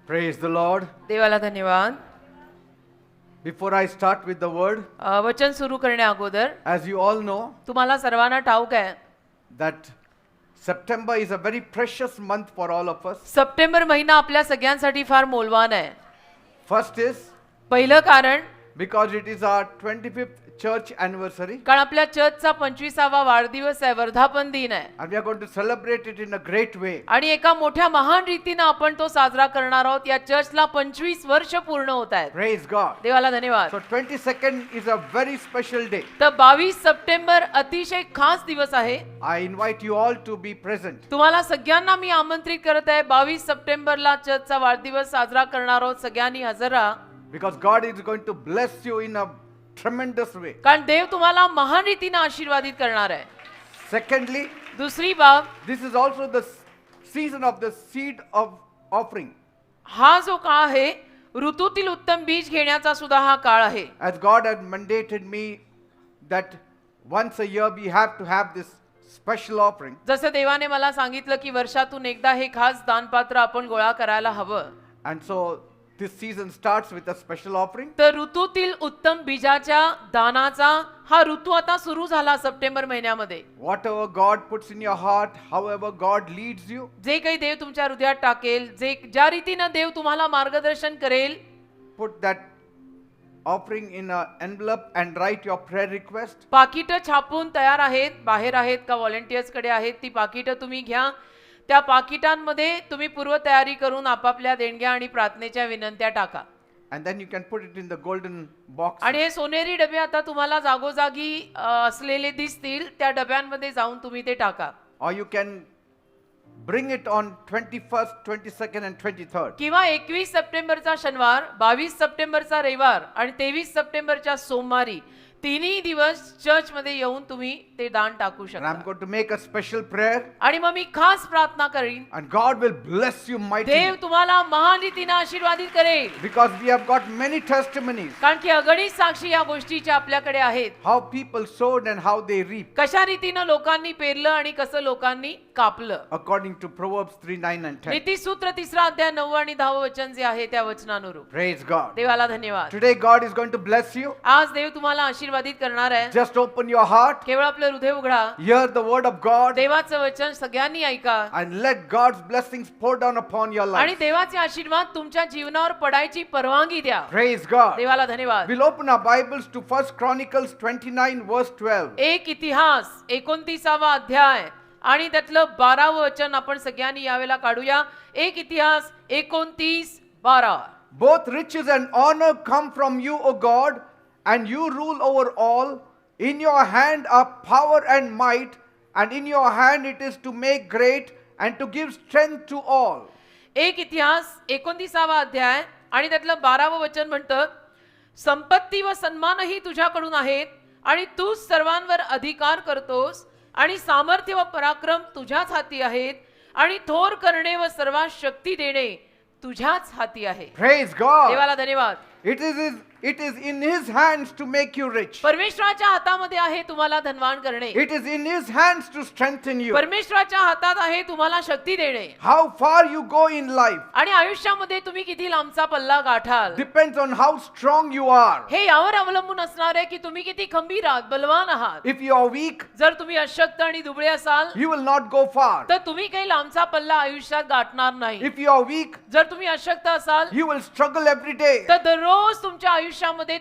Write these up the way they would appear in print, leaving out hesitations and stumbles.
Praise the Lord. देवाला धन्यवाद. Before I start with the word, वचन सुरू करण्या अगोदर as you all know, तुम्हाला सर्वांना ठाऊक आहे that September is a very precious month for all of us. September महिना आपल्या सगळ्यांसाठी फार मौल्यवान आहे. First is पहिलं कारण because it is our 25th church anniversary, कारण आपल्या चर्चचा 25वा वाढदिवस आहे, वर्धापन दिन आहे and we are going to celebrate it in a great way. आणि एका मोठ्या महान रीतीने आपण तो साजरा करणार आहोत. या चर्चला 25 वर्ष पूर्ण होत आहेत. Praise God. देवाला धन्यवाद. So 22nd is a very special day. तर 22 सप्टेंबर अतिशय खास दिवस आहे. I invite you all to be present. तुम्हाला सगळ्यांना मी आमंत्रित करत आहे. 22 सप्टेंबरला चर्चचा वाढदिवस साजरा करणार आहोत. सगळ्यांनी हजर राहा. Because God is going to bless you in a tremendous way. कारण देव तुम्हाला महान रीतीने आशीर्वादित करणार आहे. Secondly, दुसरी बाब, this is also the season of the seed of offering. हा जो काळ आहे ऋतूतील उत्तम बीज घेण्याचा सुद्धा हा काळ आहे. As God had mandated me that once a year we have to have this special offering. जसं देवाने मला सांगितलं की वर्षातून एकदा हे खास दानपात्र आपण गोळा करायला हवं. And so this season starts with a special offering. तर ऋतूतील उत्तम बीजाच्या दानाचा हा ऋतू आता सुरू झाला सप्टेंबर महिन्यामध्ये. Whatever God puts in your heart, however God leads you, जे काही देव तुमच्या हृदयात टाकेल, ज्या रीतीने देव तुम्हाला मार्गदर्शन करेल, put that offering in an envelope and write your prayer request. पाकिटं छापून तयार आहेत, बाहेर आहेत का व्हॉलंटियर्स कडे आहेत, ती पाकिटं तुम्ही घ्या. त्या पाकिटांमध्ये तुम्ही पूर्वतयारी करून आपापल्या देणग्या आणि प्रार्थनेच्या विनंत्या टाका. And then you can put it in the golden box. आणि हे सोनेरी डबे आता तुम्हाला जागोजागी असलेले दिसतील, त्या डब्यांमध्ये जाऊन तुम्ही ते टाका. Or you can bring it on 21st, 22nd and 23rd. किंवा 21 सप्टेंबरचा शनिवार, 22 सप्टेंबरचा रविवार आणि 23 सप्टेंबरच्या सोमवारी तिन्ही दिवस चर्च मध्ये येऊन तुम्ही ते दान टाकू And शकता. I'm going to make a special prayer आणि मग मी खास प्रार्थना करीन. and God will bless you mightily. देव तुम्हाला महान रीतीने आशीर्वादित करेल. Because we have got many testimonies कारण की अगणित साक्षी या गोष्टीच्या आपल्याकडे आहेत. how people sowed and how they reap, कशा रीतीने लोकांनी पेरलं आणि कसं लोकांनी कापलं. according to Proverbs 3:9 and 10. नीतिसूत्र 3 अध्याय 9 आणि 10 वचन जे आहे त्या वचनानुरूप. Praise God. देवाला धन्यवाद. Today God is going to bless you. आज देव तुम्हाला आशीर्वादित करणार आहे. Just open your heart, केवळ आपलं हृदय उघडा. hear the word of God, देवाचं वचन सगळ्यांनी ऐका and let God's blessings pour down upon your आणि life. देवाचे आशीर्वाद तुमच्या जीवनावर पडायची परवानगी द्या. Praise God. देवाला धन्यवाद. We'll open our Bibles to 1 Chronicles 29 verse 12. एक इतिहास 29वा अध्याय आणि त्यातलं 12वं वचन आपण सगळ्यांनी यावेळेला काढूया. एक इतिहास 29:12. Both riches and honor come from you, O God, and you rule over all. In your hand are power and might, and in your hand it is to make great and to give strength to all. एक इतिहास 29वा अध्याय आणि त्यातलं 12वं वचन म्हणतं, संपत्ती व सन्मानही तुझ्याकडून आहेत आणि तू सर्वांवर अधिकार करतोस आणि सामर्थ्य व पराक्रम तुझ्याच हाती आहेत आणि थोर करणे व सर्वात शक्ती देणे तुझ्याच हाती आहे. Praise God. देवाला धन्यवाद. It is in His hands to make you rich. परमेश्वराच्या हातामध्ये आहे तुम्हाला धनवान करणे. It is in His hands to strengthen you. परमेश्वराच्या हातात आहे तुम्हाला शक्ती देणे. How far you go in life आणि आयुष्यामध्ये तुम्ही किती लांबचा पल्ला गाठाल depends on how strong you are. हे यावर अवलंबून असणार आहे की तुम्ही किती खंबीर आहात, बलवान आहात. If you are weak, जर तुम्ही अशक्त आणि दुबळे असाल you will not go far. तर तुम्ही काही लांबचा पल्ला आयुष्यात गाठणार नाही. If you are weak, जर तुम्ही अशक्त असाल you will struggle every day. तर दररोज तुमच्या आयुष्यामध्ये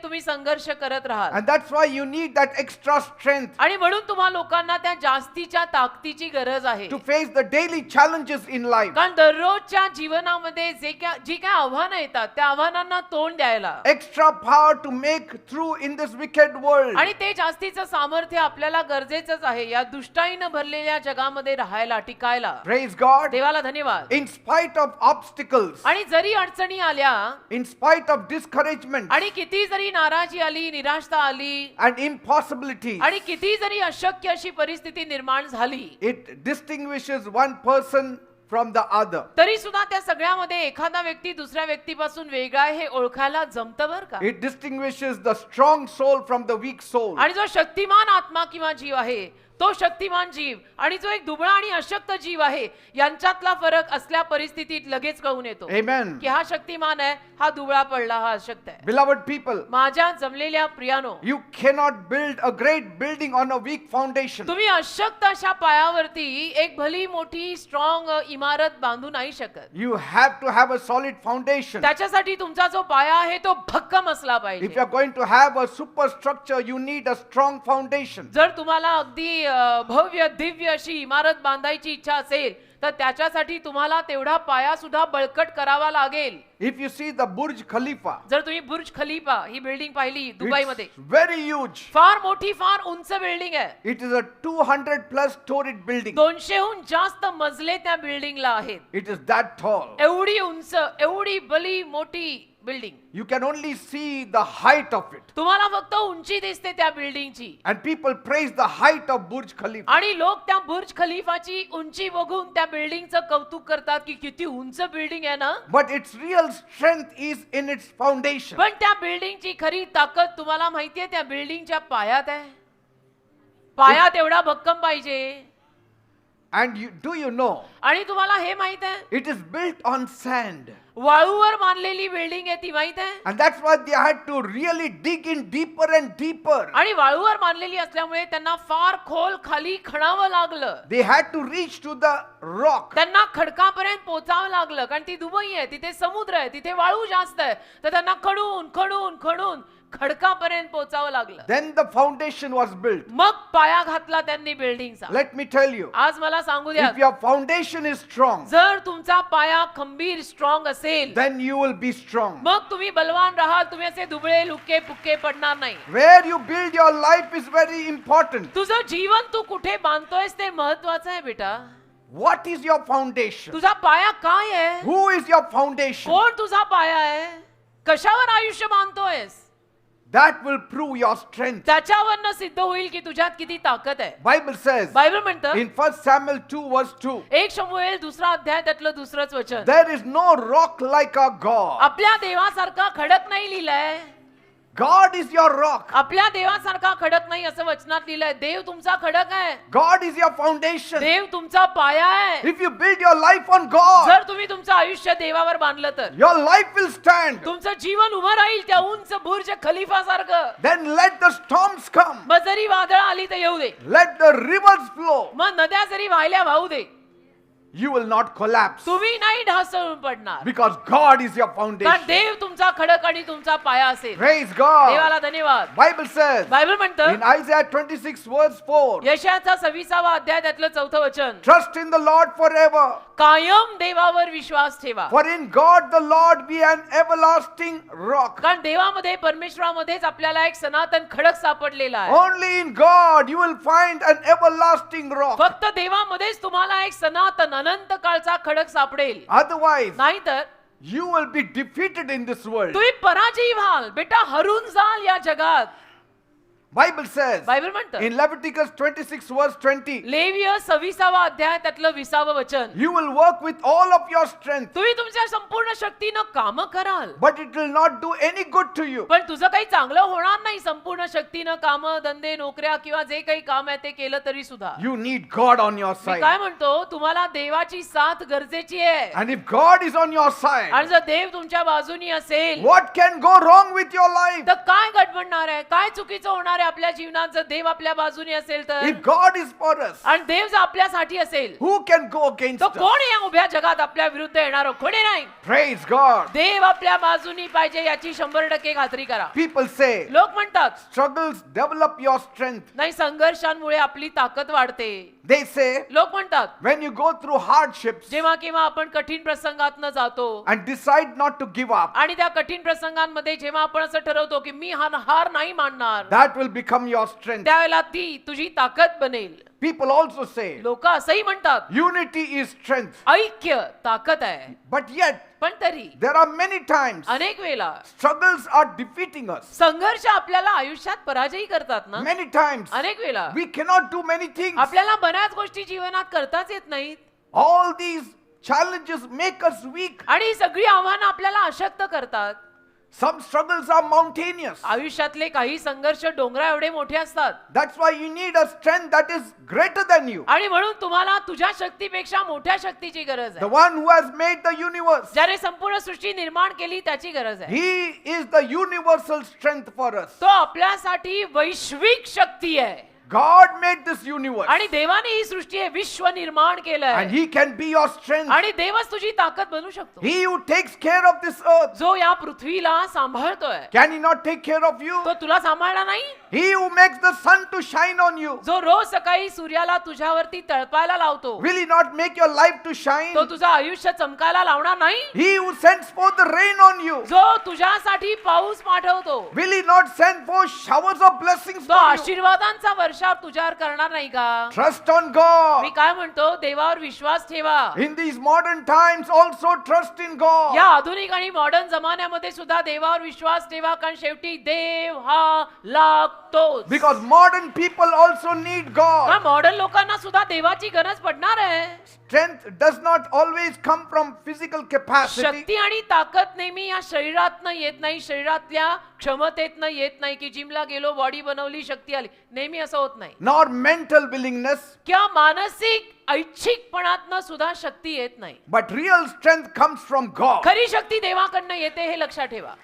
तुम्ही संघर्ष करत राहाल. And that's why you need that extra strength आणि म्हणून तुम्हा लोकांना त्या जास्तीच्या ताकदीची गरज आहे. to face the daily challenges in life. कारण दररोजच्या जीवनामध्ये जी काय आव्हानं येतात त्या आव्हानांना तोंड द्यायला Extra power to make through in this wicked world. आणि ते जास्तीचं सामर्थ्य आपल्याला गरजेचंच आहे या दुष्टाईनं भरलेल्या जगामध्ये राहायला, टिकायला. Praise God. देवाला धन्यवाद. In spite of obstacles, आणि जरी अडचणी आल्या in spite of discouragement आणि किती जरी नाराजी आली, निराशा आली and impossibilities, आणि किती जरी अशक्य अशी परिस्थिती निर्माण झाली, it distinguishes one person from the other. तरी सुद्धा त्या सगळ्यामध्ये एखादा व्यक्ती दुसऱ्या व्यक्तीपासून वेगळा आहे हे ओळखायला जमतं बरं का. It distinguishes the strong soul from the weak soul. आणि जो शक्तिमान आत्मा किंवा जीव आहे तो शक्तिमान जीव आणि जो एक दुबळा आणि अशक्त जीव आहे यांच्यातला फरक असल्या परिस्थितीत लगेच कळून येतो Amen. की हा शक्तिमान आहे, हा दुबळा पडला, हा अशक्त आहे. Beloved people, माझ्या जमलेल्या प्रियानो, you cannot build a great building on a weak foundation. तुम्ही अशक्त अशा पायावरती एक भली मोठी स्ट्रॉंग इमारत बांधू नाही शकत. You have to have a solid foundation. त्याच्यासाठी तुमचा जो पाया आहे तो भक्कम असला If पाहिजे. you are going to have a superstructure, you need a strong foundation. जर तुम्हाला अगदी भव्य दिव्य अशी इमारत बांधायची इच्छा असेल तर त्याच्यासाठी तुम्हाला तेवढा पाया सुद्धा बळकट करावा लागेल. If you see the Burj Khalifa, जर तुम्ही बुर्ज खलिफा ही बिल्डिंग पाहिली दुबई मध्ये, it's very huge. फार मोठी फार उंच बिल्डिंग आहे. It is a 200 plus storied building. 200हून जास्त मजले त्या बिल्डिंगला आहेत. It is that tall. एवढी उंच, एवढी भली मोठी building. You can only see the height of it. तुम्हाला फक्त उंची दिसते त्या बिल्डिंगची And people praise the height of Burj Khalifa. आणि लोक त्या बुर्ज खलिफाची उंची बघून त्या बिल्डिंगचं कौतुक करतात की किती उंच बिल्डिंग आहे ना. But its real strength is in its foundation. पण त्या बिल्डिंगची खरी ताकद तुम्हाला माहितीये त्या बिल्डिंगच्या पायात आहे. पायात एवढा भक्कम पाहिजे. And do you know, आणि तुम्हाला हे माहित आहे it is built on sand. वाळूवर बांधलेली बिल्डिंग आहे ती माहित आहे. And that's why they had to really dig in deeper and deeper. आणि वाळूवर बांधलेली असल्यामुळे त्यांना फार खोल खाली खणावं लागलं. They had to reach to the rock. त्यांना खडकापर्यंत पोहोचावं लागलं कारण ती दुबई आहे, तिथे समुद्र आहे, तिथे वाळू जास्त आहे. तर त्यांना खडून खडून खडून खडकापर्यंत पोहोचावं लागलं. Then the foundation was built. मग पाया घातला त्यांनी बिल्डिंगचा. Let me tell you, आज मला सांगू द्या, if your foundation is strong, जर तुमचा पाया खंबीर स्ट्रॉंग असेल then you will be strong. मग तुम्ही बलवान राहाल. तुम्ही असे दुबळे लुके पुक्के पडणार नाही. Where you build your life is very important. तुझं जीवन तू कुठे बांधतोयस ते महत्वाचं आहे बेटा. What is your foundation? तुझा पाया काय आहे? Who is your foundation? कोण तुझा पाया आहे? कशावर आयुष्य बांधतोयस? That will prove your strength. त्याच्यावरनं सिद्ध होईल की तुझ्यात किती ताकद आहे. Bible says बायबल म्हणतं in 1 Samuel 2 verse 2, 1 शमूएल 2 अध्याय त्यातलं दुसरंच वचन, there is no rock like our God. आपल्या देवासारखा खडक नाही लिहिलंय. God is your rock. आपल्या देवासारखा खडक नाही असं वचनात लिहिलंय. देव तुमचा खडक आहे. God is your foundation. देव तुमचा पाया आहे. If you build your life on God, जर तुम्ही तुमचं आयुष्य देवावर बांधलं तर your life will stand. तुमचं जीवन उभं राहील त्या उंच बुर्ज खलिफा सारखं. Then let the storms come. मग जरी वादळ आली तर येऊ दे, Let the rivers flow. मग नद्या जरी वाहिल्या वाहू दे, You will not collapse. तुम्ही नाही ढासळून पडणार. Because God is your कारण foundation. देव तुमचा खडक आणि तुमचा पाया असेल. Praise God. देवाला धन्यवाद. Bible says बायबल म्हणतं in Isaiah 26 verse 4, यशाचा 26वा अध्याय त्यातलं 4थं वचन, trust in the Lord forever. कायम देवावर विश्वास ठेवा. For in God the Lord be an everlasting rock. कारण देवामध्ये परमेश्वरामध्येच आपल्याला एक सनातन खडक सापडलेला आहे. Only in God you will find an everlasting rock. फक्त देवामध्येच तुम्हाला एक सनातन अनंत काळचा खडक सापडेल. Otherwise, नाहीतर you will be defeated in this world. तुम्ही पराजयी व्हाल बेटा, हरून जाल या जगात. Bible says बायबल म्हणतं in Leviticus 26 verse 20, लेविय 26वा अध्याय त्यातलं 20वं वचन, you will work with all of your strength, तुम्ही तुमच्या संपूर्ण शक्तीनं काम कराल. but it will not do any good to you. पण तुझं काही चांगलं होणार नाही संपूर्ण शक्तीनं. काम धंदे नोकऱ्या किंवा जे काही काम आहे ते केलं तरी सुद्धा. You need God on your me side. काय म्हणतो, तुम्हाला देवाची साथ गरजेची आहे. And if God is on your आणि side, जर देव तुमच्या बाजूनी असेल what can go wrong with your life? तर काय गडबडणार आहे, काय चुकीचं होणार आहे आपल्या जीवनात जर देव आपल्या बाजूनी असेल तर. If God is for us, आणि देव जर आपल्यासाठी असेल who can go against तो us? कोण या उभ्या जगात आपल्या विरुद्ध येणार? कोणी नाही. Praise God. देव आपल्या बाजूनी पाहिजे याची 100% खात्री करा. People say लोक म्हणतात struggles develop your strength. नाही, संघर्षांमुळे आपली ताकद वाढते. They say लोक म्हणतात when you go through hardships जेव्हा केव्हा आपण कठीण प्रसंगातनं जातो and decide not to give up, आणि त्या कठीण प्रसंगांमध्ये जेव्हा आपण असं ठरवतो की मी हार नाही मानणार, that will become your strength. त्यावेळेला ती तुझी ताकद बनेल. People also say लोक असंही म्हणतात unity is strength. ऐक्य ताकद आहे. But yet, पण तरी there are many times अनेक वेळेला struggles are defeating us. संघर्ष आपल्याला आयुष्यात पराजयी करतात ना. Many times अनेक वेळेला we cannot do many things. आपल्याला बऱ्याच गोष्टी जीवनात करताच येत नाहीत. All these challenges make us weak. आणि ही सगळी आव्हानं आपल्याला अशक्त करतात. Some struggles are mountainous. आयुष्यातले काही संघर्ष डोंगरा एवढे मोठे असतात That's why you need a strength that is greater than you. आणि म्हणून तुम्हाला तुझ्या शक्तीपेक्षा मोठ्या शक्तीची गरज The आहे. one who has made the universe. ज्याने संपूर्ण सृष्टी निर्माण केली त्याची गरज आहे. He is the universal strength for us. तो आपल्यासाठी वैश्विक शक्ती आहे God made this universe. आणि देवाने ही सृष्टी हे विश्व निर्माण केलंय And He can be your strength. आणि देवच तुझी ताकद बनू शकतो. He who takes care of this earth. जो या पृथ्वीला सांभाळतोय Can He not take care of you? तो तुला सांभाळला नाही. He who makes the sun to shine on you. जो रोज सकाळी सूर्याला तुझ्यावरती तळपायला लावतो Will He not make your life to shine? तो तुझं आयुष्य चमकायला लावणार नाही. He who sends forth the rain on you. जो तुझ्यासाठी पाऊस पाठवतो Will He not send forth showers of blessings तो for you? आशीर्वादांचा वर्षाव तुझ्यावर करणार नाही का? Trust on God. मी काय म्हणतो देवावर विश्वास ठेवा. In these modern times also trust in God. या आधुनिक आणि मॉडर्न जमान्यामध्ये सुद्धा देवावर विश्वास ठेवा कारण शेवटी देव हा लागतोच. Because modern people also need God. कारण मॉडर्न लोकांना सुद्धा देवाची गरज पडणार आहे. Strength does not always come from physical capacity, शक्ती आणि ताकद नेहमी या शरीरातनं येत नाही, शरीरातल्या क्षमतेतनं येत नाही की जिमला गेलो बॉडी बनवली शक्ती आली. नेहमी असं होत नाही. nor mental willingness, किंवा मानसिक ऐच्छिकपणातनं सुद्धा शक्ती येत नाही. but real strength comes from God. खरी शक्ती देवाकडनं येते हे लक्षात ठेवा.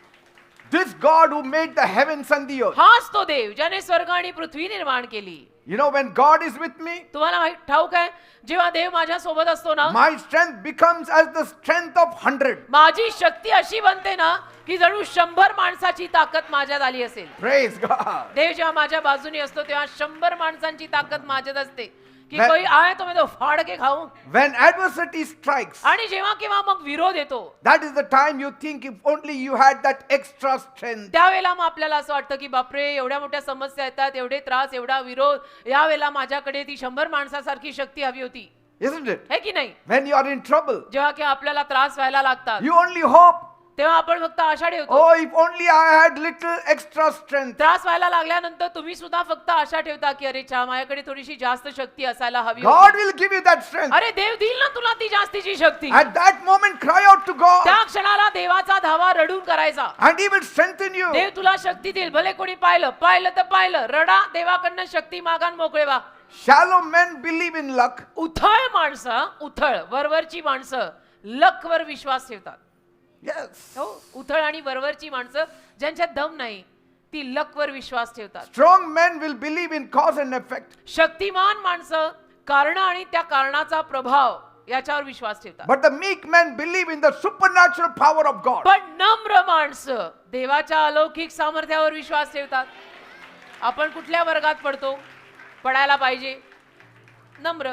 This God who made the heavens and the earth. हाच तो देव ज्याने स्वर्ग आणि पृथ्वी निर्माण केली. You know, when God is with me, तुम्हाला माहित ठाऊक आहे जेव्हा देव माझ्या सोबत असतो ना my strength becomes as the strength of 100. माझी शक्ती अशी बनते ना की जणू 100 माणसाची ताकद माझ्यात आली असेल. Praise God. देव जेव्हा माझ्या बाजूने असतो तेव्हा 100 माणसांची ताकद माझ्यात असते की When- कोई आए तो मैं तो फाड़ के खाऊं. When adversity strikes, आणि जेव्हा केव्हा मग विरोध येतो that is the time you think if only you had that extra strength. त्यावेळेला मग आपल्याला असं वाटतं की बापरे एवढ्या मोठ्या समस्या येतात, एवढे त्रास, एवढा विरोध, यावेळेला माझ्याकडे ती 100 माणसासारखी शक्ती हवी होती. Isn't it? है की नाही? When you are in trouble, जेव्हा की आपल्याला त्रास व्हायला लागतात you only hope, तेव्हा आपण फक्त आशा ठेवतो. oh, if only I had little extra strength. त्रास व्हायला लागल्यानंतर तुम्ही सुद्धा फक्त आशा ठेवता की अरे चा माझ्याकडे थोडीशी जास्त शक्ती असायला हवी God होती. will give you that strength. अरे देव देईल ना तुला ती जास्तीची शक्ती. At that moment, cry out to God, त्या क्षणाला देवाचा धावा रडून करायचा. and He will strengthen you. देव तुला शक्ती देईल. भले कोणी पाहिलं तर पाहिलं, रडा देवाकडनं शक्ती मागान मोकळे व्हा. Shallow men believe in luck, उथळ माणसं, उथळ वरवरची माणसं लकवर विश्वास ठेवतात. yes. हो, उथळ आणि वरवरची माणसं ज्यांच्यात दम नाही ती लकवर विश्वास ठेवतात. Strong men will believe in cause and effect, Shaktimaan माणसं कारण आणि त्या कारणाचा प्रभाव याच्यावर विश्वास ठेवतात. but the meek men believe in the supernatural power of God. पण नम्र माणसं देवाच्या अलौकिक सामर्थ्यावर विश्वास ठेवतात. आपण कुठल्या वर्गात पडायला पाहिजे? नम्र.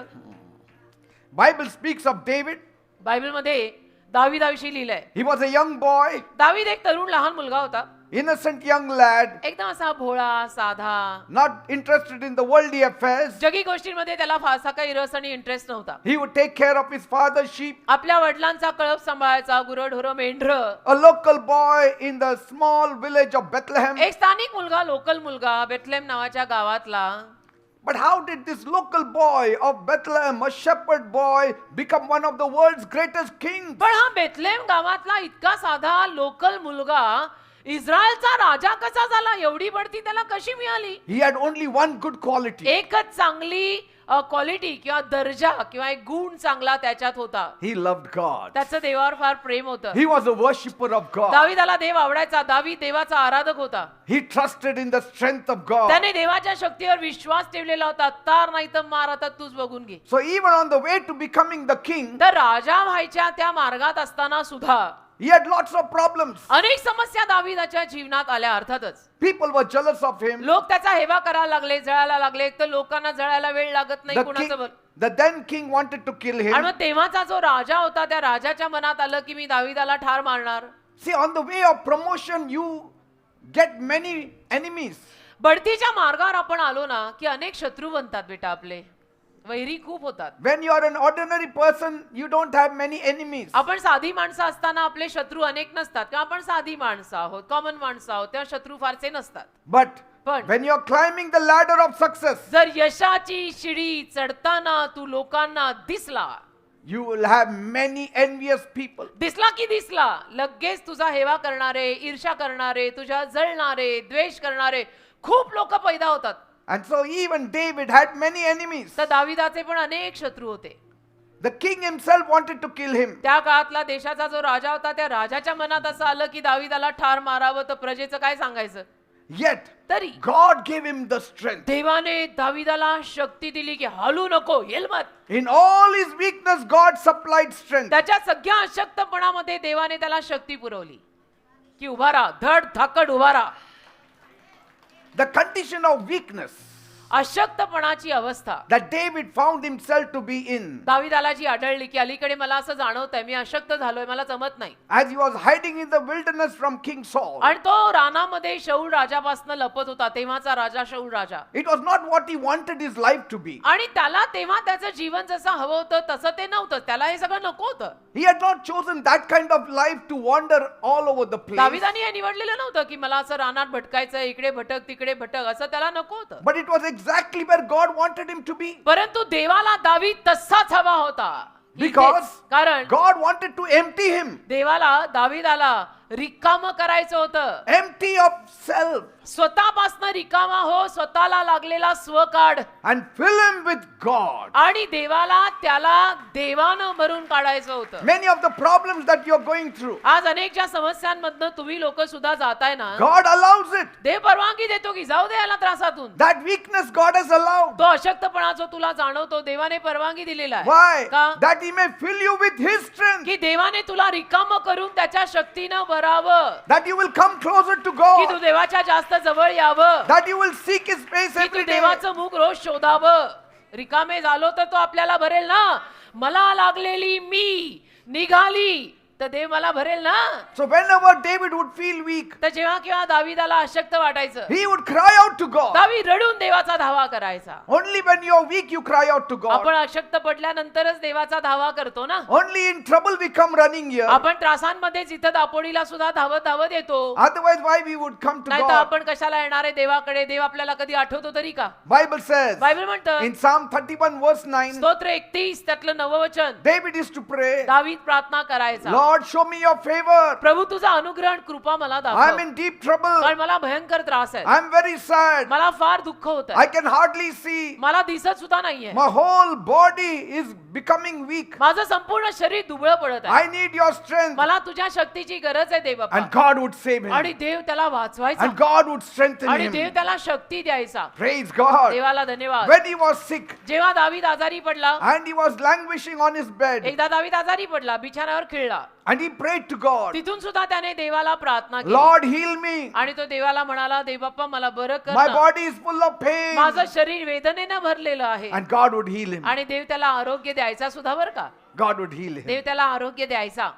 Bible speaks of David. बायबलमध्ये दाविदाविषयी लिहिलंय. He was a young boy, दावीद एक तरुण लहान मुलगा होता. innocent young lad, एकदम असा भोळा साधा, not interested in the worldly affairs. जगी गोष्टींमध्ये त्याला फारसा काही रस आणि इंटरेस्ट नव्हता. He would take care of his father's sheep. आपल्या वडिलांचा कळप सांभाळायचा, गुरढोरं, मेंढरं. A local boy in the small village of Bethlehem. एक स्थानिक मुलगा, लोकल मुलगा बेथलेम नावाच्या गावातला. But how did this local boy of Bethlehem, a shepherd boy, become one of the world's greatest kings? पण हा बेथलेम गावातला इतका साधा लोकल मुलगा इस्रायलचा राजा कसा झाला? एवढी बढती त्याला कशी मिळाली? He had only one good quality. एकच चांगली क्वालिटी किंवा दर्जा किंवा एक गुण चांगला त्याच्यात होता. He loved God. त्याचं देवावर फार प्रेम होतं. He was a worshipper of God. दाविदाला देव आवडायचा. दावीद देवाचा आराधक होता. He trusted in the strength of God. त्याने देवाच्या शक्तीवर विश्वास ठेवलेला होता. तार नाही तर मार, आता तूच बघून घे. So even on the way to becoming the king, तर राजा व्हायच्या त्या मार्गात असताना सुद्धा he had lots of problems. अनेक समस्या दाविदाच्या जीवनात आल्या. अर्थातच People were jealous of him. लोक त्याचा हेवा करायला लागले, जळायला लागले. एक तर लोकांना जळायला वेळ लागत नाही The कुणाचं बरं. the then king wanted to kill आणि him. मग तेव्हाचा जो राजा होता त्या राजाच्या मनात आलं की मी दाविदाला ठार मारणार. See, on the way of promotion, you get many enemies. बढतीच्या मार्गावर आपण आलो ना की अनेक शत्रू बनतात बेटा. आपले वैरी खूप होतात. When you are an ordinary person, you don't have many enemies. आपण साधी माणसं असताना आपले शत्रू अनेक नसतात किंवा आपण साधी माणसं आहोत, कॉमन माणसं आहोत, तेव्हा शत्रू फारसे नसतात. But पण when you are climbing the ladder of success, जर यशाची शिडी चढताना तू लोकांना दिसला, you will have many envious people. दिसला की दिसला लगेच तुझा हेवा करणारे, ईर्ष्या करणारे, तुझ्या जळणारे, द्वेष करणारे खूप लोक पैदा होतात. And so even David had many enemies. तर दाविदाचे पण अनेक शत्रू होते. The king himself wanted to kill him. त्या काळातला देशाचा जो राजा होता त्या राजाच्या मनात असं आलं की दाविदाला ठार मारावं, तर प्रजेचं काय सांगायचं. Yet तरी God gave him the strength. देवाने दाविदाला शक्ती दिली की हलू नको, हेलमत. In all his weakness, God supplied strength. त्याच्या सगळ्या अशक्तपणामध्ये देवाने त्याला शक्ती पुरवली की उभा राहा, धड धाकड उभा राहा. The condition of weakness अशक्तपणाची अवस्था that David found himself to be in, दाविदाला जी आढळली की अलीकडे मला असं जाणवतंय मी अशक्त झालोय, मला जमत नाही. as he was hiding in the wilderness from King Saul. आणि तो रानामध्ये शौल राजापासून लपत होता, तेव्हाचा राजा शौल राजा. It was not what he wanted his life to be. आणि त्याला तेव्हा त्याचं जीवन जसं हवं होतं तसं ते नव्हतं, त्याला हे सगळं नको होतं. He had not chosen that kind of life to wander all over the place. दाविदाने हे निवडलेलं नव्हतं की मला असं रानात भटकायचं, इकडे भटक तिकडे भटक, असं त्याला नको होतं. But it was exactly where God wanted him to be. परंतु देवाला दावीद तसाच हवा होता. Because इथेच. कारण God wanted to empty him. देवाला दाविदाला रिकाम करायचं होतं. Empty of self. स्वतःपासनं रिकामा हो, स्वतःला लागलेला स्व काढ And fill him with God. आणि देवाला त्याला देवानं भरून काढायचं होतं. Many of the problems that you're going through, आज अनेक ज्या समस्यांमधनं तुम्ही लोक सुद्धा जाताय ना, God allows it. देव परवानगी देतो की जाऊ दे याला त्रासातून. That weakness God has allowed. तो अशक्तपणा जो तुला जाणवतो देवाने परवानगी दिलेला आहे. Why? का? That he may fill you with his strength. की देवाने तुला रिकाम करून त्याच्या शक्तीनं भरावं, That you will come closer to की तू God. देवाच्या जास्त जवळ यावं, That you will seek his face की तू every day. देवाचं मुख रोज शोधावं. रिकामे झालो तर तो आपल्याला भरेल ना. मला लागलेली मी निघाली तर देव मला भरेल ना. So whenever David would feel weak, तर जेव्हा केव्हा दाविदाला अशक्त वाटायचं, he would cry out to God. दावीद रडून देवाचा धावा करायचा. Only when you are weak, you cry out to God. आपण अशक्त पडल्यानंतरच देवाचा धावा करतो ना. Only in trouble we come running here. आपण त्रासांमध्ये जिथं दापोडीला सुद्धा धावत धावत येतो. Otherwise, why we would come to नाही तर God? आपण कशाला येणार आहे देवाकडे. देव आपल्याला कधी आठवतो तरी का. Bible says बायबल म्हणतं in Psalm 31 verse 9, स्तोत्र 31 त्यातलं 9 वचन, David is to pray, दावीद प्रार्थना करायचा, Lord, show me your favor. प्रभू तुझा अनुग्रह आणि कृपा मला I'm दाखव, in deep trouble. कारण मला भयंकर त्रास आहे. I'm very sad. मला फार दुःख होत I आहे. can hardly see. मला दिसत सुद्धा नाहीये. My whole body is becoming weak. माझं संपूर्ण शरीर दुबळं पडत आहे. I need your strength. मला तुझ्या शक्तीची गरज आहे देव And Bappa. God would save आणि him. देव त्याला वाचवायचा And God would strengthen आणि देव him. त्याला शक्ती द्यायचा. Praise God. देवाला धन्यवाद. When he was sick जेव्हा दावीद आजारी पडला, and he was languishing on his bed, एकदा दावीद आजारी पडला, बिछाण्यावर खिळला, and he prayed to God, तिथून सुद्धा त्याने देवाला प्रार्थना केली. Lord, heal me. आणि तो देवाला म्हणाला, देव बाप्पा मला बरं कर My ना. body is full of pain. माझं शरीर वेदनेनं भरलेलं आहे. And God would heal him. आणि देव त्याला आरोग्य द्यायचा सुद्धा बरं का. God would heal him. देव त्याला आरोग्य द्यायचा.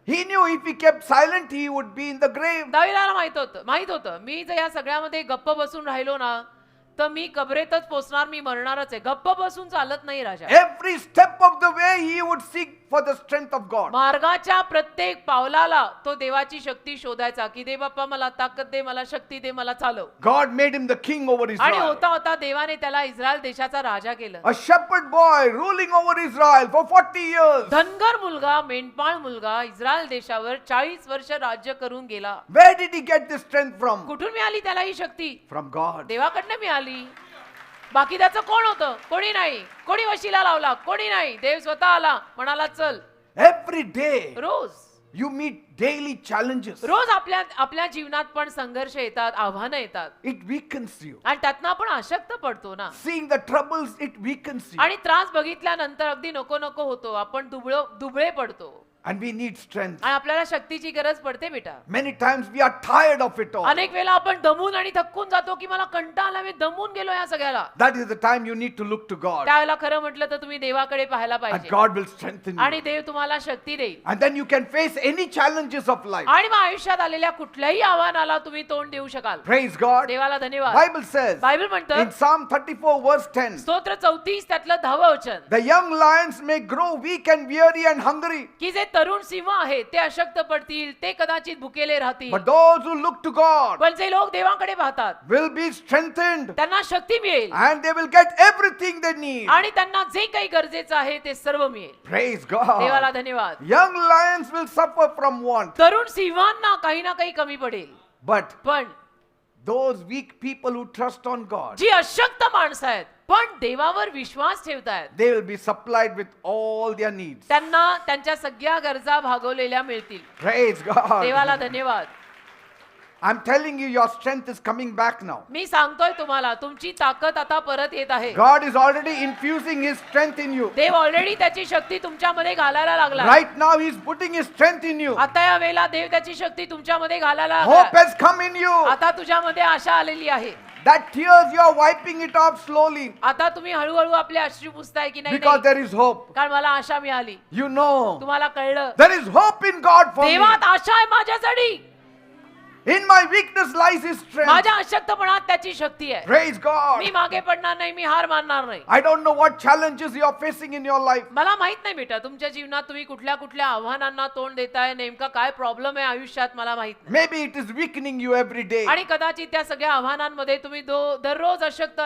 He knew if he kept silent, he would be in the grave. दावीदाला माहित होतं मी जर या सगळ्यामध्ये गप्प बसून राहिलो ना तर मी कबरेतच पोचणार, मी मरणारच आहे. गप्प बसून चालत नाही राजा. Every step of the way, he would seek for the strength of God. मार्गाच्या प्रत्येक पावलाला तो देवाची शक्ती शोधायचा की दे बाप्पा मला ताकद दे, मला शक्ती दे, मला चालव. God made him the king over आणि Israel. होता होता देवाने त्याला इस्रायल देशाचा राजा केलं. A shepherd boy ruling over Israel for 40 years. Dhangar मुलगा, मेंढपाळ मुलगा इस्रायल देशावर 40 वर्ष राज्य करून गेला. Where did he get this strength from? कुठून मिळाली त्याला ही शक्ती? From God. देवाकडनं मिळाली. बाकी त्याचं कोण होतं? कोणी नाही. कोणी वशिला लावला? कोणी नाही. देव स्वतः आला, म्हणाला चल. Every day rose you meet daily challenges. रोज आपल्या जीवनात पण संघर्ष येतात, आव्हानं येतात. It weakens you. आणि त्यातनं आपण अशक्त पडतो ना. Seeing the troubles, it weakens you. आणि त्रास बघितल्यानंतर अगदी नको नको होतो, आपण दुबळे पडतो. And we need strength. आणि आपल्याला शक्तीची गरज पडते बेटा. Many times we are tired of it all. अनेक वेळा आपण दमून आणि थकून जातो की मला कंटाळा आला, मी दमून गेलो या सगळ्याला. That is the time you need to look to God. त्यावेळेला खरं म्हटलं तर तुम्ही देवाकडे पाहायला And पाहिजे. God will strengthen you. आणि देव तुम्हाला शक्ती देईल. And then you can face any challenges of life. आणि मग आयुष्यात आलेल्या कुठल्याही आव्हानाला तुम्ही तोंड देऊ शकाल. Praise God. देवाला धन्यवाद. Bible says बायबल म्हणतं in Psalm 34 verse 10, स्तोत्र 34 त्यातलं 10 वचन, the young lions may grow weak and weary and hungry. की जे तरुण सिंह आहेत ते अशक्त पडतील, ते कदाचित भुकेले राहतील, But those who look to God पण जे लोक देवाकडे पाहतात will be strengthened त्यांना शक्ती मिळेल and they will get everything they need. आणि त्यांना जे काही गरजेचं आहे ते सर्व मिळेल. Praise God. देवाला धन्यवाद. Young lions will suffer from want, तरुण सिंहांना काही ना काही कमी पडेल, but पण those weak people who trust on God, जी अशक्त माणसं आहेत पण देवावर विश्वास ठेवतायत, they will be supplied with all their needs. त्यांना त्यांच्या सगळ्या गरजा भागवलेल्या मिळतील. Praise God. देवाला धन्यवाद. I'm telling you, your strength is coming back now. मी सांगतोय तुम्हाला तुमची ताकद आता परत येत आहे. God is already infusing His strength in you. देव ऑलरेडी त्याची शक्ती तुमच्यामध्ये घालायला लागला. Right now, He's putting His strength in you. आता या वेळेला देव त्याची शक्ती तुमच्यामध्ये घालायला Hope लागला. has come in you. आता तुझ्यामध्ये आशा आलेली आहे. That tears you are wiping it off slowly आता तुम्ही हळूहळू आपले अश्रू पुसताय की नाही? because there is hope. कारण मला आशा मिळाली. You know, तुम्हाला कळलं there is hope in God for me. देवात आशा आहे माझ्यासाठी. In my weakness lies His strength. माझ्या अशक्तपणात त्याची शक्ती आहे. Praise God. मी मागे पडणार नाही, मी हार मानणार नाही. I don't know what challenges you are facing in your life. मला माहित नाही बेटा तुमच्या जीवनात तुम्ही कुठल्या कुठल्या आव्हानांना तोंड देताय, नेमका काय प्रॉब्लेम आहे आयुष्यात मला माहित नाही. Maybe it is weakening you every day. आणि कदाचित त्या सगळ्या आव्हानांमध्ये तुम्ही दररोज अशक्त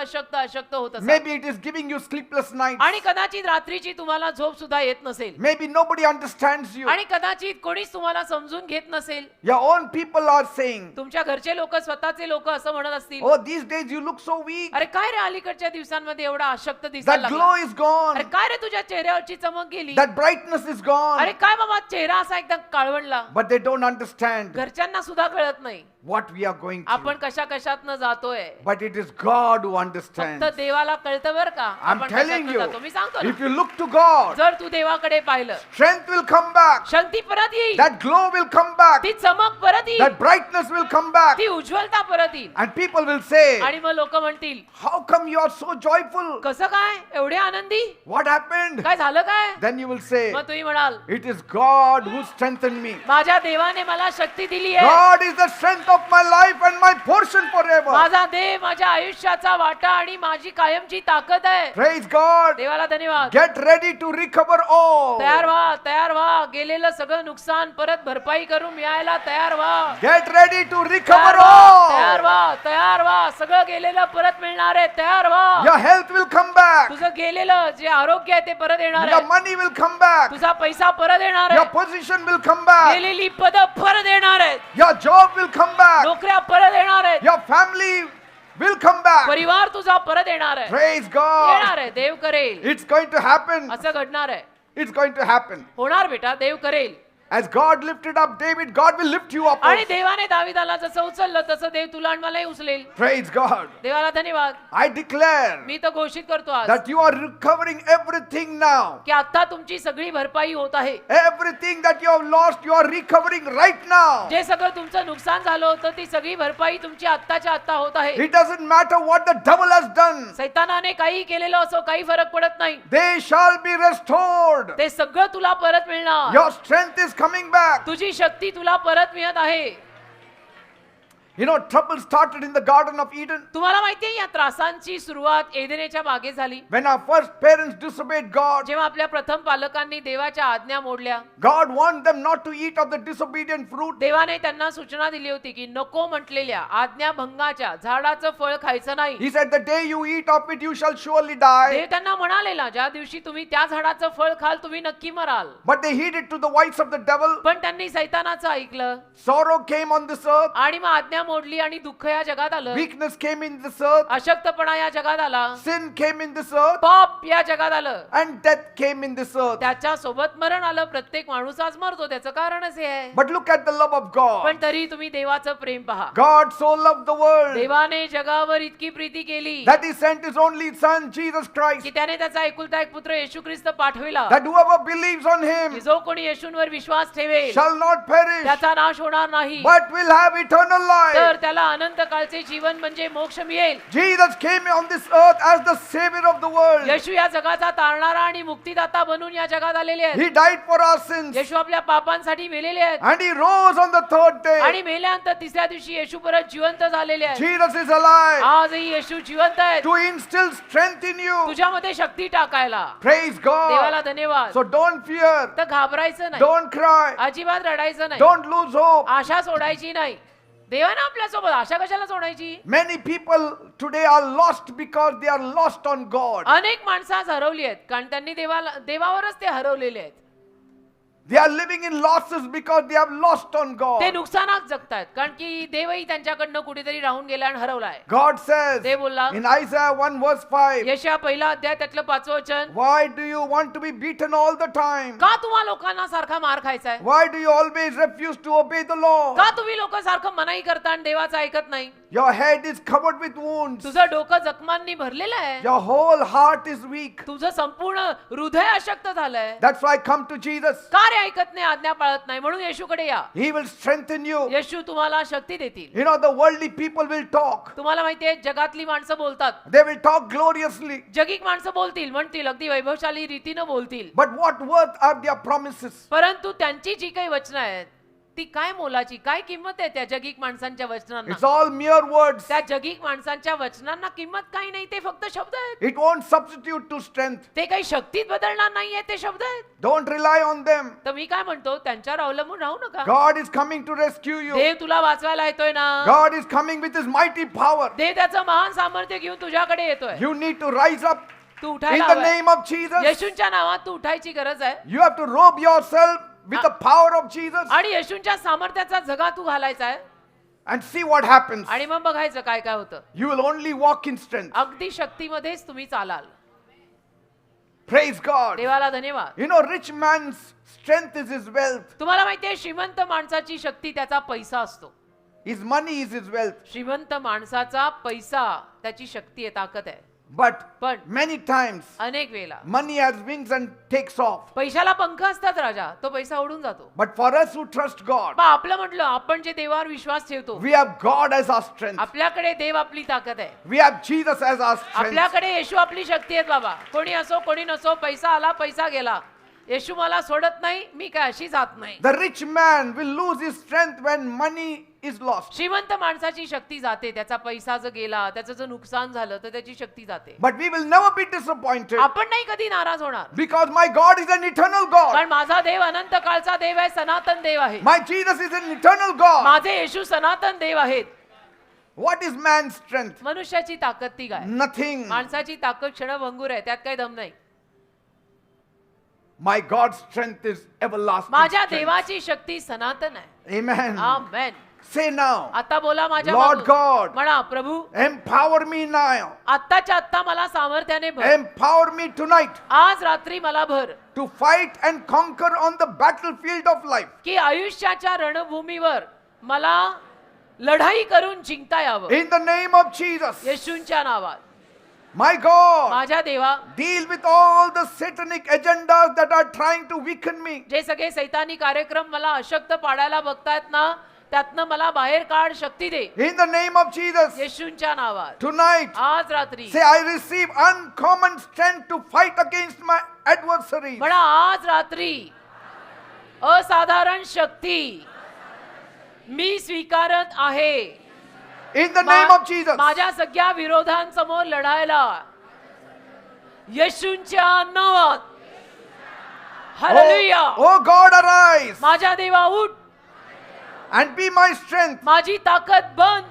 होत असाल. Maybe it is giving you sleepless nights. आणि कदाचित रात्रीची तुम्हाला झोप सुद्धा येत नसेल. Maybe nobody understands you. आणि कदाचित कोणीच तुम्हाला समजून घेत नसेल. Your own people are saying, तुमच्या घरचे लोक, स्वतःचे लोक असं म्हणत असतील, oh, these days you look so weak. अरे काय रे अलीकडच्या दिवसांमध्ये एवढा अशक्त दिसायला That glow लागला. is gone. अरे काय रे तुझ्या चेहऱ्यावरची चमक गेली. That brightness is gone. अरे काय बाबा चेहरा असा एकदम काळवणला. But they don't understand घरच्यांना सुद्धा कळत नाही what we are going through. आपण कशा कशातनं जातोय. But it is God who फक्त understands. देवाला कळतं बर का I'm आपण telling कशातनं you, जातो. मी सांगतो ना, if you look to God, जर तू देवाकडे पाहिलं strength will come back. शक्ती परत येईल, That glow will come back. ती चमक परत येईल, That brightness will come back. ती उज्ज्वलता परत येईल. And people will say, आणि मग लोक म्हणतील how come you are so joyful? कसं काय एवढे आनंदी, What happened? काय झालं काय. Then you will say, मग तुम्ही म्हणाल it is God who strengthened me. माझ्या देवाने मला शक्ती दिली आहे. God is the strength of my life and my portion forever. माझा देव माझ्या आयुष्याचा वाटा आणि माझी कायमची ताकद आहे. Praise God. देवाला धन्यवाद. Get ready to recover all. तयार व्हा गेलेलं सगळं नुकसान परत भरपाई करून मिळायला तयार व्हा. Get ready to recover तयार all. व्हा सगळं गेलेलं परत मिळणार आहे. तयार व्हा. Your health will come back. तुझं गेलेलं जे आरोग्य आहे ते परत येणार Your आहे. money will come back. तुझा पैसा परत येणार Your आहे. position will come back. गेलेली पद परत येणार आहेत. Your job will come back. नोकऱ्या परत येणार आहेत. Your family will come back. परिवार तुझा परत येणार आहे. Praise God. येणार आहे. देव करेल. It's going to happen. असं घडणार आहे. It's going to happen. होणार बेटा, देव करेल. As God lifted up David, God will lift you up. आणि also. देवाने दाविदाला जसं उचललं तसं देव तुला आणि मलाही उचलेल. Praise God. देवाला धन्यवाद. I declare मी तर घोषित करतो आज that you are recovering everything now. की आता तुमची सगळी भरपाई होत आहे. Everything that you have lost, you are recovering right now. जे सगळं तुमचं नुकसान झालं होतं ती सगळी भरपाई तुमची आत्ताच्या आत्ता होत आहे. It doesn't matter what the devil has done. सैतानाने काही केलेलं असो काही फरक पडत नाही. They shall be restored. ते सगळं तुला परत मिळणार. Your strength is coming back. तुझी शक्ती तुला परत मिळत आहे. You know, trouble started in the Garden of Eden. तुम्हाला माहितीये या त्रासांची सुरुवात एदेनेच्या बागेत झाली. When our first parents disobeyed God, जेव्हा आपल्या प्रथम पालकांनी देवाच्या आज्ञा मोडल्या. God warned them not to eat of the disobedient fruit. देवाने त्यांना सूचना दिली होती की नको म्हटलेल्या आज्ञाभंगाच्या झाडाचं फळ खायचं नाही. He said, the day you eat of it, you shall surely die. देव त्यांना म्हणालेला ज्या दिवशी तुम्ही त्या झाडाचं फळ खाल तुम्ही नक्की moral. But they heeded to the voice of the devil. पण त्यांनी सैतानाचं ऐकलं Sorrow came on this earth. आणि मग आज्ञा मोडली आणि दुःख या जगात आलं. Weakness came in this earth. अशक्तपणा या जगात आला. Sin came in this earth. पाप या जगात आलं. And death came in this earth. त्याच्या सोबत मरण आलं. प्रत्येक माणूस आज मरतो त्याचं कारणच हे आहे. But look at the love of God. पण तरी तुम्ही देवाचं प्रेम पहा. God so loved the world देवाने जगावर इतकी प्रीती केली that He sent His only Son, Jesus Christ, की त्याने त्याचा एकुलता एक पुत्र येशू ख्रिस्त पाठविला that whoever believes on की Him जो कोणी येशूंवर विश्वास ठेवेल shall not perish, त्याचा नाश होणार नाही but will have eternal life. तर त्याला अनंत काळचे जीवन म्हणजे मोक्ष मिळेल. Jesus came on this earth as the savior of the world. येशू या जगाचा तारणारा आणि मुक्तिदाता बनून या जगात आलेले आहेत. He died for our sins येशू आपल्या पापांसाठी मेलेले आहेत and he rose on the third day. आणि मेल्यानंतर तिसऱ्या दिवशी येशू परत जिवंत झालेले आहेत. Jesus is alive आजही येशू जिवंत आहेत to instill strength in you. तुझ्यामध्ये शक्ती टाकायला. Praise देवाला God. धन्यवाद. So don't fear. तर घाबरायचं नाही, Don't cry. अजिबात रडायचं नाही, Don't lose hope. आशा सोडायची नाही. देवानं आपल्या सोबत आशा कशाला सोडायची? Many people today are lost because they are lost on God. अनेक माणसं आज हरवली आहेत कारण त्यांनी देवावरच ते हरवलेले आहेत. They are living in losses because they have lost on ते God. नुकसानात जगतायत कारण की देवही त्यांच्याकडनं कुठेतरी राहून गेला आणि हरवलाय. God says देव बोलला in Isaiah 1 verse 5, यशाया पहिला अध्याय त्यातलं 5वं वचन, why do you want to be beaten all the time? का तुम्हा लोकांना सारखा मार खायचा आहे? Why do you always refuse to obey the law? का तुम्ही लोक सारखं मनाई करता आणि देवाचं ऐकत नाही? Your head is covered with wounds. तुझं डोकं जखमांनी भरलेलं आहे, Your whole heart is weak. तुझं संपूर्ण हृदय अशक्त झालंय. That's why come to Jesus. का रे ऐकत नाही, आज्ञा पाळत नाही? म्हणून येशूकडे या, He will strengthen you. येशू तुम्हाला शक्ती देतील. You know, the worldly people will talk. तुम्हाला माहितीये जगातली माणसं बोलतात, They will talk gloriously. जगिक माणसं बोलतील, म्हणतील, अगदी वैभवशाली रीतीनं बोलतील, But what worth are their promises? परंतु त्यांची जी काही वचनं आहेत ती काय मोलाची, काय किंमत आहे त्या जगिक माणसांच्या वचनांना? It's all mere words. त्या जगिक माणसांच्या वचनांना किंमत काही नाही, ते फक्त शब्द आहेत. It won't substitute to strength. ते काही शक्तीत बदलणार नाहीये, ते शब्द आहेत. Don't rely on them. तर मी काय म्हणतो, त्यांच्यावर अवलंबून राहू नका. God is coming to rescue you. देव तुला वाचवायला येतोय ना. God is coming with his mighty power. देव त्याचं महान सामर्थ्य घेऊन तुझ्याकडे येतोय. You need to rise up Tu in उठायला the हवंय. name of Jesus. येशूंच्या नावात तू उठायची गरज आहे You have to robe yourself with the power of Jesus आणि येशूंच्या सामर्थ्याचा जगा तू घालायचा आहे and see what happens. आणि मग बघायचं काय काय होतं. You will only walk in strength. अगदी शक्तीमध्येच तुम्ही चालाल. Praise God. देवाला धन्यवाद. You know, rich man's strength is his wealth. तुम्हाला माहितीये श्रीमंत माणसाची शक्ती त्याचा पैसा असतो. His money is his wealth. श्रीमंत माणसाचा पैसा त्याची शक्ती आहे, ताकद आहे. But पण many times अनेक वेळेला money has wings and takes off. पैशाला पंख असतात राजा, तो पैसा उडून जातो. But for us who trust God, पण आपलं म्हटलं, आपण जे देवावर विश्वास ठेवतो, we have God as our strength. आपल्याकडे देव आपली ताकद आहे, We have Jesus as our strength. आपल्याकडे येशू आपली शक्ती आहे. बाबा, कोणी असो कोणी नसो, पैसा आला पैसा गेला, येशू मला सोडत नाही, मी काय अशी जात नाही. The rich man will lose his strength when money is lost. श्रीमंत माणसाची शक्ती जाते, त्याचा पैसा जर गेला, त्याचं जर नुकसान झालं तर त्याची शक्ती जाते. But we will never be disappointed आपण नाही कधी नाराज होणार, because my God is an eternal God. कारण माझा देव अनंत काळचा देव आहे, सनातन देव आहे. My Jesus is an eternal God. माझे येशू सनातन देव आहेत. What is man's strength? मनुष्याची ताकद ती काय? Nothing. माणसाची ताकद क्षणभंगूर आहे, त्यात काही दम नाही. My God's strength is everlasting. माझ्या strength. देवाची शक्ती सनातन आहे. Amen. आमेन. Say now, आता बोला माझ्या Lord मागून. God, म्हणा, प्रभू empower me now. आत्ताच्या आत्ता मला सामर्थ्याने भर. Empower me tonight आज रात्री मला भर to fight and conquer on the battlefield of life. की आयुष्याच्या रणभूमीवर मला लढाई करून जिंकता यावं. In the name of Jesus. येशूंच्या नावात. My God, माझ्या देवा, deal with all the satanic agendas that are trying to weaken me. जे सगळे सैतानी कार्यक्रम मला अशक्त पाडायला बघतायत ना, त्यातनं मला बाहेर काढ, शक्ती दे. In the name of Jesus. येशूंच्या नावात. Tonight, आज रात्री say, I receive uncommon strength to fight against my adversaries. म्हणा, आज रात्री असाधारण शक्ती मी स्वीकारत आहे. In the name of Jesus. माझ्या सगळ्या विरोधांसमोर लढायला येशूंच्या नावात. हालेलुया. Oh God, arise माझ्या देवा उठ, and be my strength. माझी ताकद बन.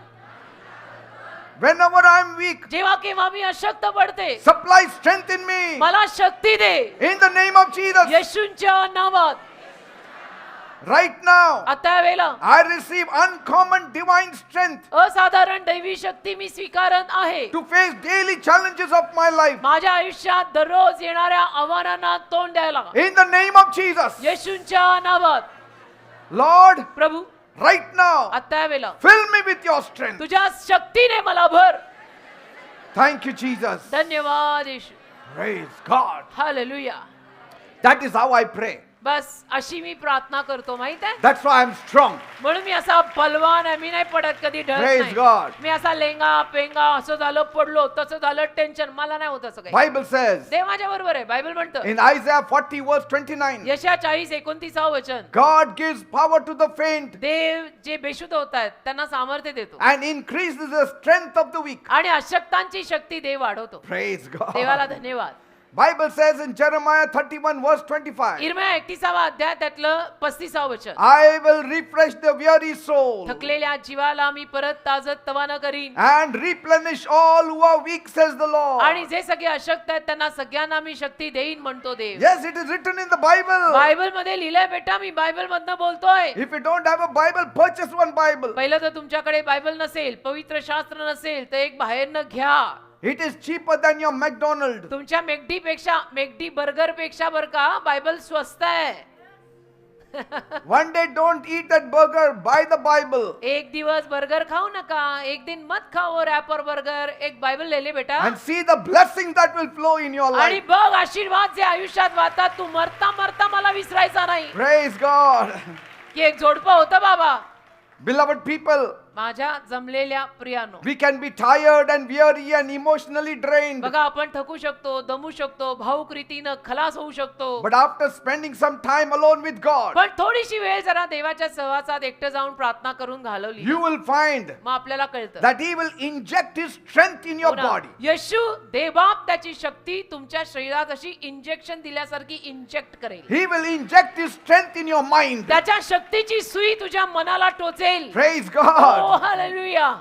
Whenever I am weak, जेव्हा केव्हा मी अशक्त पडते, supply strength in me. मला शक्ती दे. In the name of Jesus. येशूंच्या नावात. Right now, आता या वेळेला I receive uncommon divine strength असाधारण दैवी शक्ती मी स्वीकारत आहे. to face daily challenges of my life. माझ्या आयुष्यात दररोज येणाऱ्या आव्हानांना तोंड द्यायला In the name of Jesus. येशूंच्या नावात. Lord, प्रभू, right now, आता या वेळेला fill me with your strength. तुझ्या शक्तीने मला भर. Thank you, Jesus. धन्यवाद येशू. Praise God. Hallelujah. That is how I pray. बस अशी मी प्रार्थना करतो माहित आहे. That's why I'm strong. म्हणून मी असा बलवान आहे, मी नाही पडत कधी ढळत Praise नाही. God. मी असा लेंगा पेंगा असं झालं पडलो तसं झालं टेन्शन मला नाही होत असं काही. Bible says देव माझ्या बरोबर आहे. बायबल म्हणतं in Isaiah 40 verse 29, यशया 40:29 वचन, God gives power to the faint देव जे बेशुद्ध होत आहेत त्यांना सामर्थ्य देतो and increases the strength of the weak. आणि अशक्तांची शक्ती देव वाढवतो. Praise देवाला God. धन्यवाद. Bible says in Jeremiah 31 verse 25, इर्म्या 31 अध्याय त्यातलं 35 वचन, I will refresh the weary soul थकलेल्या जीवाला मी परत ताजत तवानं करीन and replenish all who are weak, says the आणि Lord. जे सगळे अशक्त आहेत त्यांना सगळ्यांना मी शक्ती देईन म्हणतो देव. Yes, it is written in the Bible. Bible मध्ये लिहिलंय बेटा, मी बायबल मधनं बोलतोय. If you don't have a Bible, purchase one Bible. पहिलं तर तुमच्याकडे बायबल नसेल, पवित्र शास्त्र नसेल तर एक बाहेरनं घ्या. It is cheaper than your McDonald's. तुमच्या मेकडी बर्गर पेक्षा बर का बायबल स्वस्त आहे. One day don't eat that burger, buy the Bible एक दिवस बर्गर खाऊ नका, एक दिन मत खाओ रॅपर बर्गर, एक बायबल ले ले बेटा and see the blessings that will flow in your आणि life. बघ आशीर्वाद जे आयुष्यात वाहतात. तू मरता मरता मला विसरायचा नाही. Praise God. की एक जोडपं होतं बाबा. Beloved people, माझ्या जमलेल्या प्रियानो, we can be tired and weary and emotionally drained. बघा आपण थकू शकतो, दमू शकतो, भावुक रीतीनं खलास होऊ शकतो. But after spending some time alone with God, पण थोडीशी वेळ जरा देवाच्या सहवासात एकटं जाऊन प्रार्थना करून घालवली you will find मग आपल्याला कळतं that He will inject His strength in your हो ना. body. येशू देवबाप त्याची शक्ती तुमच्या शरीरात अशी इंजेक्शन दिल्यासारखी इंजेक्ट करेल. He will inject His strength in your mind. त्याच्या शक्तीची सुई तुझ्या मनाला टोचेल. Praise Oh, God. hallelujah.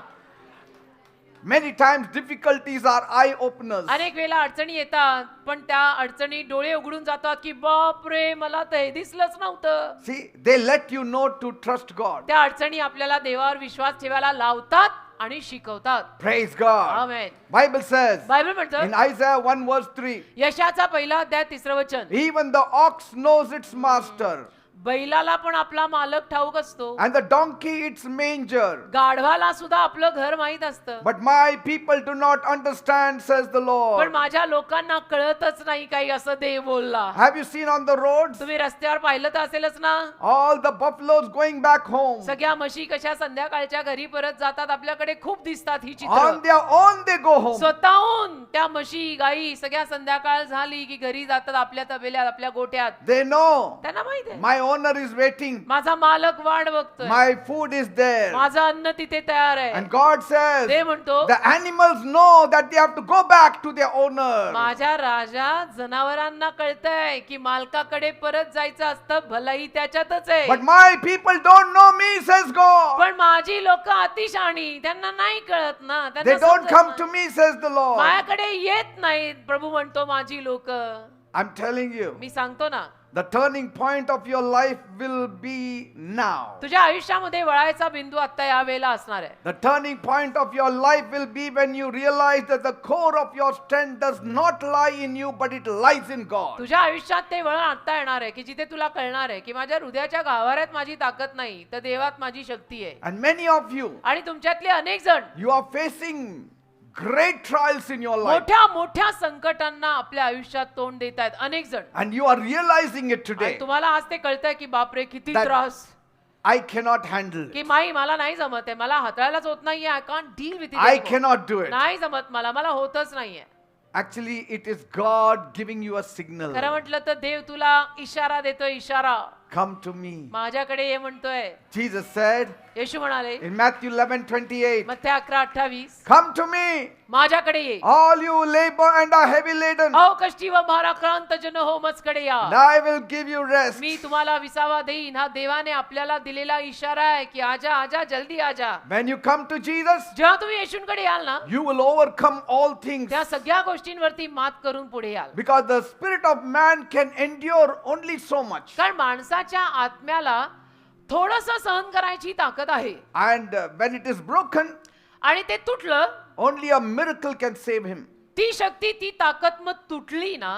Many times difficulties are eye openers. अनेक वेळेला अडचणी येतात, पण त्या अडचणी डोळे उघडून जातात की बाप रे मला तर हे दिसलंच नव्हतं. See, they let you know to trust God. त्या अडचणी आपल्याला देवावर विश्वास ठेवायला लावतात आणि शिकवतात. Praise God. आमेन. Bible says बायबल म्हणतं in Isaiah 1 verse 3, यशाचा पहिला अध्याय 3 वचन, even the ox knows its master बैलाला पण आपला मालक ठाऊक असतो, and the donkey its manger. गाढवाला सुद्धा आपलं घर माहित असतं. But my people do not understand, says the पण Lord. माझ्या लोकांना कळतच नाही काही, असं देव बोलला. Have you seen on the roads तुम्ही रस्त्यावर पाहिलं तर असेलच ना, all the buffaloes going back home? सगळ्या म्हशी कशा संध्याकाळच्या घरी परत जातात. आपल्याकडे खूप दिसतात ही On चित्र. their own they go home. स्वतःहून त्या म्हशी गाई सगळ्या संध्याकाळ झाली की घरी जातात आपल्या तबेल्यात, आपल्या गोठ्यात. They know त्यांना माहित आहे my owner is waiting. माझा मालक वाट बघतोय, My food is there. माझं अन्न तिथे तयार आहे. And God says ते म्हणतो the animals know that they have to go back to their owner. माझ्या राजा जनावरांना कळतंय की मालकाकडे परत जायचं असतं, भलाई त्याच्यातच आहे. But my people don't know me, says God. पण माझी लोक अतिशाणी, त्यांना नाही कळत ना, They त्यांना don't समजत come नाही. to me, says the Lord. माझ्याकडे येत नाहीत. प्रभू म्हणतो माझी लोक. I'm telling you, मी सांगतो ना, the turning point of your life will be now. तुझ्या आयुष्यामध्ये वळायचा बिंदू आता या वेळेला असणार आहे. The turning point of your life will be when you realize that the core of your strength does not lie in you, but it lies in God. तुझ्या आयुष्यात ते वळण आता येणार आहे की जिथे तुला कळणार आहे की माझ्या हृदयाच्या गाभाऱ्यात माझी ताकद नाही, तर देवात माझी शक्ती आहे. And many of you, आणि तुमच्यातले अनेक जण you are facing great trials in your life. मोठ्या मोठ्या संकटांना आपल्या आयुष्यात तोंड देत आहेत. अनेक जण. And you are realizing it आणि today. तुम्हाला आज ते कळतंय की बापरे किती That- त्रास, I cannot handle it. की माई मला नाही जमत आहे, मला हाताळायलाच होत नाहीये. I can't deal with I it. cannot do it. नाही जमत मला होतच नाहीये. Actually, it is God giving you a signal. खरं म्हटलं तर देव तुला इशारा देतोय, इशारा. Come to me. माझ्याकडे ये म्हणतोय. Jesus said येशू म्हणाले in Matthew 11:28, मत्थी 11:28, come to me, माझ्याकडे ये all you labor and are heavy laden, अहो कष्टी व भाराक्रांत जन हो मजकडे या, and I will give you rest. मी तुम्हाला विसावा देईन. हा देवाने आपल्याला दिलेला इशारा आहे की आजा आजा जल्दी आजा. When you come to Jesus, जेव्हा तुम्ही येशूंकडे याल ना, you will overcome all things, त्या सगळ्या गोष्टींवरती मात करून पुढे याल. because the spirit of man can endure only so much. कारण माणसाच्या आत्म्याला थोडस सहन करायची ताकद आहे. And when it is broken, आणि ते तुटलं, only a miracle can save him. ती शक्ती ती ताकद मग तुटली ना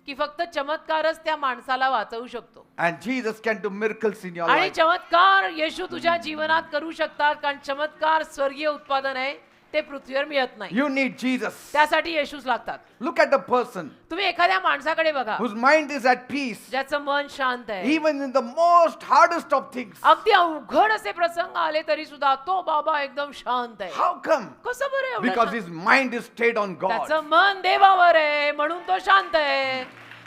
की फक्त चमत्कारच त्या माणसाला वाचवू शकतो. And Jesus can do miracles in your आणि life. चमत्कार येशू तुझ्या जीवनात करू शकतात, कारण चमत्कार स्वर्गीय उत्पादन आहे. ते पृथ्वीवर मिळत नाही. You need Jesus. त्यासाठी येशूच लागतात. Look at the person तुम्ही एखाद्या माणसाकडे बघा whose mind is at peace, ज्याचं मन शांत आहे. even in the most hardest of things. अगदी अवघड असे प्रसंग आले तरी सुद्धा तो बाबा एकदम शांत आहे. How come? कसं बरं एवढं Because शांत? his mind is stayed on God. त्याचं मन देवावर आहे म्हणून तो शांत आहे.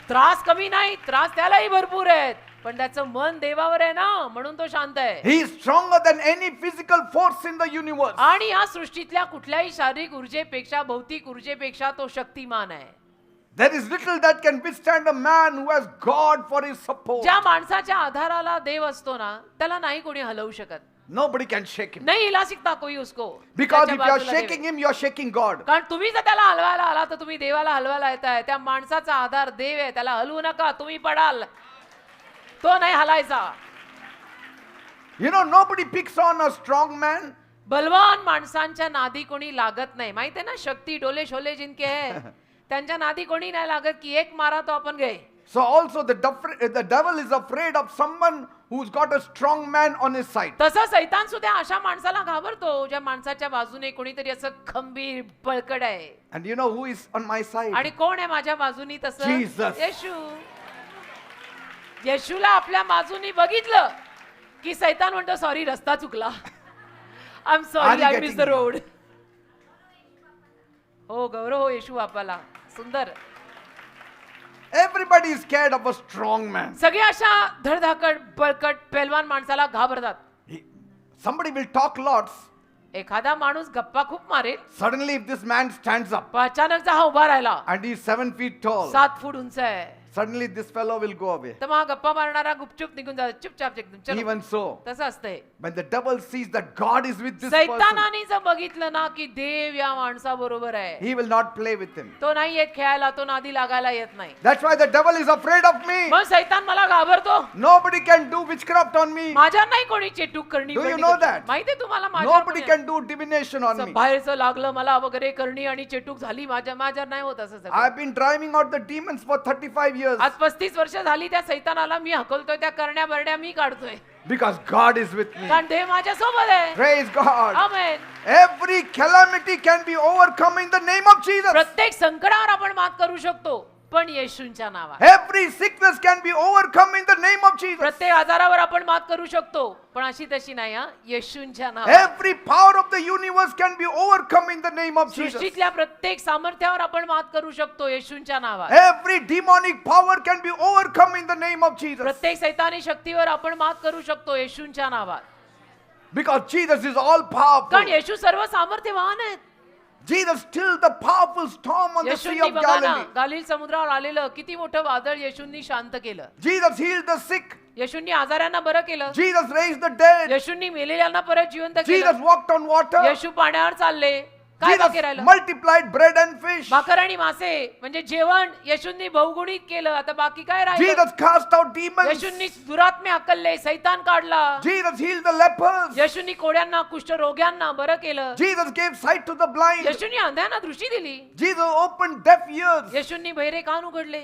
त्रास कमी नाही, त्रास त्यालाही भरपूर आहेत, पण त्याचं मन देवावर आहे ना म्हणून तो शांत आहे. He is stronger than any physical force in the universe. आणि या सृष्टीतल्या कुठल्याही शारीरिक ऊर्जेपेक्षा, भौतिक ऊर्जेपेक्षा तो शक्तिमान आहे. There is little that can withstand a man who has God for his support. ज्या माणसाच्या आधाराला देव असतो ना त्याला नाही कोणी हलवू शकत. Nobody can shake him. नाही हिला सकता कोई उसको. Because त्याच्या if you are बाजूला देव shaking आहे. him, you are shaking God. कारण तुम्ही जर त्याला हलवायला आला तर तुम्ही देवाला हलवायला येताय. त्या माणसाचा आधार देव आहे, त्याला हलवू नका, तुम्ही पडाल, तो नाही हलायचा. You know, nobody picks on a strong man. बलवान माणसांच्या नादी कोणी लागत नाही. माहिती आहे ना, शक्ती डोले शोले जिनके है त्यांच्या नादी कोणी नाही लागत की एक मारा तो आपण गए. So also the devil is afraid of someone who's got a strong man on his side. तसं सैतान सुद्धा अशा माणसाला घाबरतो ज्या माणसाच्या बाजूने कोणीतरी असं खंबीर बळकट आहे. And you know who is on my side? आणि कोण आहे माझ्या बाजूनी तसं? Jesus. येशू. येशूला आपल्या बाजूनी बघितलं की सैतान म्हणतो सॉरी रस्ता चुकला. I am sorry, I miss the road. हो गौरव हो येशू बापाला. सुंदर. Everybody is scared of a strong man. सगळे अशा धडधाकट बळकट पेलवान माणसाला घाबरतात. Somebody will talk lots. एखादा माणूस गप्पा खूप मारेल, Suddenly if this man stands up पण अचानक हा उभा राहिला, and he is 7 feet tall, 7 फूट उंच आहे, suddenly this fellow will go away. तर मग हा गप्पा मारणारा गुपचूप निघून जातो. चुपचाप एकदम चलो. Even so, तसं असतंय. when the devil sees that God is with this person, सैतानाने जर बघितलं ना की देव या माणसाबरोबर आहे, he will not play with him. तो नाही येत खेळायला, तो नादी लागायला येत नाही. That's why the devil is afraid of me. मग सैतान मला घाबरतो. Nobody can do witchcraft on me. माझ्या नाही कोणी चेटूक करणी. Do you know that? माहितीये तुम्हाला माझ्यावर Nobody कोणी आहे? can do divination on me. बाहेरचं लागलं मला वगैरे करणी आणि चेटूक झाली, माझ्यावर नाही होत असं सगळं. I've been driving out the demons for 35 years आज 35 वर्ष झाली त्या सैतानाला मी हकलतोय, त्या करण्या बरण्या मी काढतोय, because God is with me. कारण देव माझ्या सोबत आहे. Praise God. Amen. Every calamity can be overcome in the name of Jesus. प्रत्येक संकटावर आपण मात करू शकतो, पण येशूंच्या नावात. Every sickness can be overcome in the name of Jesus. प्रत्येक आजारावर आपण मात करू शकतो, पण अशी तशी नाही हा, येशूंच्या नावात. Every power of the universe can be overcome in the name of Jesus. सृष्टीतल्या प्रत्येक सामर्थ्यावर आपण मात करू शकतो येशूंच्या नावात. Every demonic power can be overcome in the name of Jesus. प्रत्येक सैतानी शक्तीवर आपण मात करू शकतो येशूंच्या नावात, Because Jesus is all powerful. कारण येशू सर्व सामर्थ्यवान आहेत. Jesus stilled the powerful storm on the Sea येशूंनी of बघा ना, Galilee. गालिल समुद्रावर आलेलं किती मोठं वादळ येशूंनी शांत केलं. Jesus healed the sick. येशूंनी आजारांना बरं केलं. Jesus raised the dead. येशूंनी मेलेल्यांना परत जिवंत Jesus केलं. walked on water. येशू पाण्यावर चालले. काय बाकी Jesus राहिलं? multiplied bread and fish. भाकर आणि मासे म्हणजे जेवण येशूंनी बहुगुणित केलं. आता बाकी काय राहिलं? Jesus cast out demons. येशूंनी दुरात्मे हकलले, सैतान काढला. Jesus healed the lepers. येशूंनी कोड्यांना, कुष्ठरोग्यांना बरं केलं. Jesus gave sight to the blind. येशूंनी अंध्यांना दृष्टी दिली. Jesus opened deaf ears. येशूंनी बहिरे कान उघडले.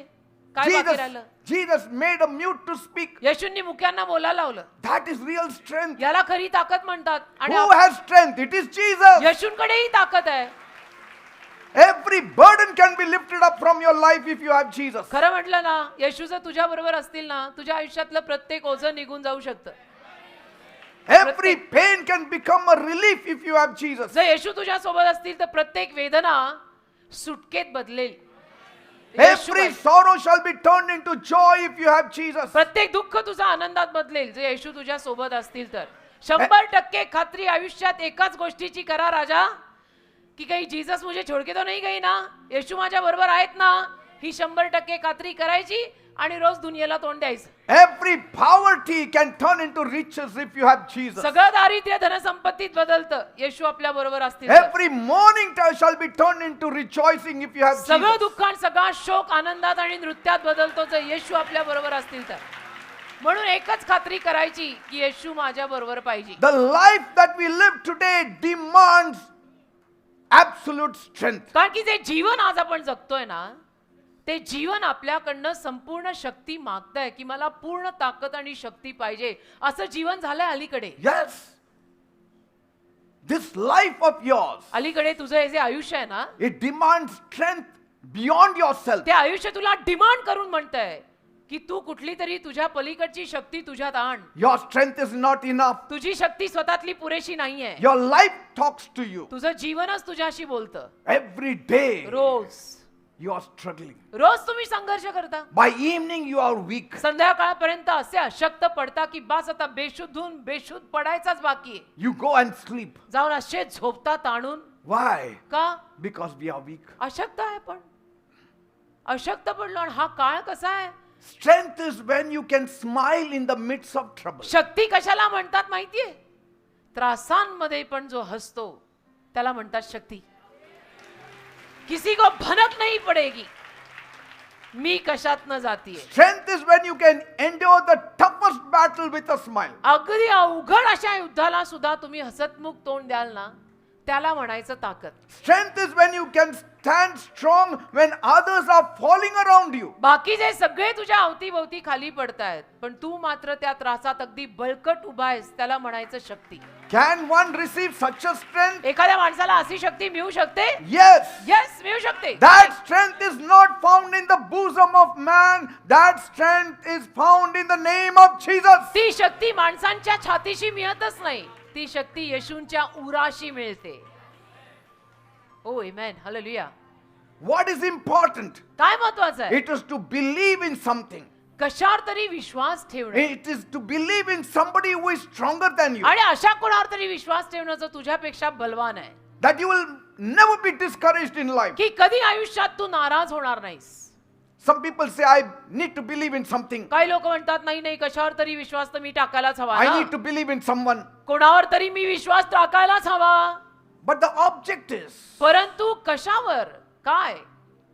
काय बाकी राहिलं? Jesus made a mute to speak. येशूंनी मुक्यांना बोलायला लावलं. That is real strength. याला खरी ताकद म्हणतात. आणि Who has strength? It is Jesus. येशूंकडेही ताकद आहे. Every burden can be lifted up from your life if you have Jesus. खरं म्हटलं ना, येशू जर तुझ्या बरोबर असतील ना, तुझ्या आयुष्यातलं प्रत्येक ओझं निघून जाऊ शकतं. Every pain can become a relief if you have Jesus. जर येशू तुझ्या सोबत असतील तर प्रत्येक वेदना सुटकेत बदलेल. Every sorrow shall be turned into joy if you have Jesus. प्रत्येक दुःख तुझा आनंदात बदलेल जर येशू तुझ्या सोबत असतील तर. 100% खात्री आयुष्यात एकाच गोष्टीची करा राजा, की काही जीसस मुझे छोड़ के तो नहीं गई ना, येशू माझ्या बरोबर आहेत ना, ही 100% खात्री करायची आणि रोज दुनियेला तोंड द्यायचं. Every poverty can turn into riches if you have Jesus. सगळं दारिद्र्य धनसंपत्तीत बदलतं येशू आपल्या बरोबर असतील तर. Every mourning shall be turned into rejoicing if you have सगळं Jesus. दुःख आणि सगळा शोक आनंदात आणि नृत्यात बदलतो जर येशू आपल्या बरोबर असतील तर. म्हणून एकच खात्री करायची की येशू माझ्या बरोबर पाहिजे. The life that we live today demands absolute strength. कारण की जे जीवन आज आपण जगतोय ना, ते जीवन आपल्याकडनं संपूर्ण शक्ती मागतंय की मला पूर्ण ताकद आणि शक्ती पाहिजे, असं जीवन झालंय अलीकडे. Yes. This life of yours, अलीकडे तुझं हे जे आयुष्य आहे ना, it demands strength beyond yourself. ते आयुष्य तुला डिमांड करून म्हणतंय की तू कुठली तरी तुझ्या पलीकडची शक्ती तुझ्यात आण. Your strength is not enough. तुझी शक्ती स्वतःतली पुरेशी नाहीये. Your life talks to you. तुझं जीवनच तुझ्याशी बोलतं. Every day rose you are struggling. रोज तुम्ही संघर्ष करता. By evening you are weak. संध्याकाळपर्यंत असे अशक्त पडता की बास आता बेशुद्धून बेशुद्ध पडायचाच बाकी आहे. You go and sleep. जाऊन असे झोपता ताणून. Why? का? Because we are weak. अशक्त आहे पण अशक्त पडलो. आणि हा काळ कसा आहे? Strength is when you can smile in the midst of trouble. शक्ती कशाला म्हणतात माहितीये? त्रासांमध्ये पण जो हसतो त्याला म्हणतात शक्ती. किसी को भनक नहीं पड़ेगी मी कशात न जातीये. Strength is when you can endure the toughest battle with a smile. अगदी अवघड अशा युद्धाला सुद्धा तुम्ही हसतमुख तोंड द्याल ना, त्याला म्हणायचं ताकद. Strength is when you can stand strong when others are falling around you. बाकीचे सगळे तुझ्या अवतीभोवती खाली पडतायत, पण तू मात्र त्या त्रासात अगदी बळकट उभा आहेस, त्याला म्हणायचं शक्ती. Can one receive such a strength? एखाद्या माणसाला अशी शक्ती मिळू शकते? Yes. येस, मिळू शकते. That strength is not found in the bosom of man. That strength is found in the name of Jesus. ती शक्ती माणसांच्या छातीशी मिळतच नाही, ती शक्ती येशूंच्या उराशी मिळते. ओ आमेन, हालेलुया. What is important? काय महत्वाचं आहे? It is to believe in something. कशावर तरी विश्वास ठेवणे. It is to believe in somebody who is stronger than you. आणि अशा कोणावर तरी विश्वास ठेवणं जो तुझ्यापेक्षा बलवान आहे, That you will never be discouraged in life. की कधी आयुष्यात तू नाराज होणार नाहीस. Some people say, I need to believe in something. काही लोक म्हणतात नाही नाही कशावर तरी विश्वास तर मी टाकायलाच हवा I ना. need to believe in someone. कोणावर तरी मी विश्वास टाकायलाच हवा. But the object is, परंतु कशावर? काय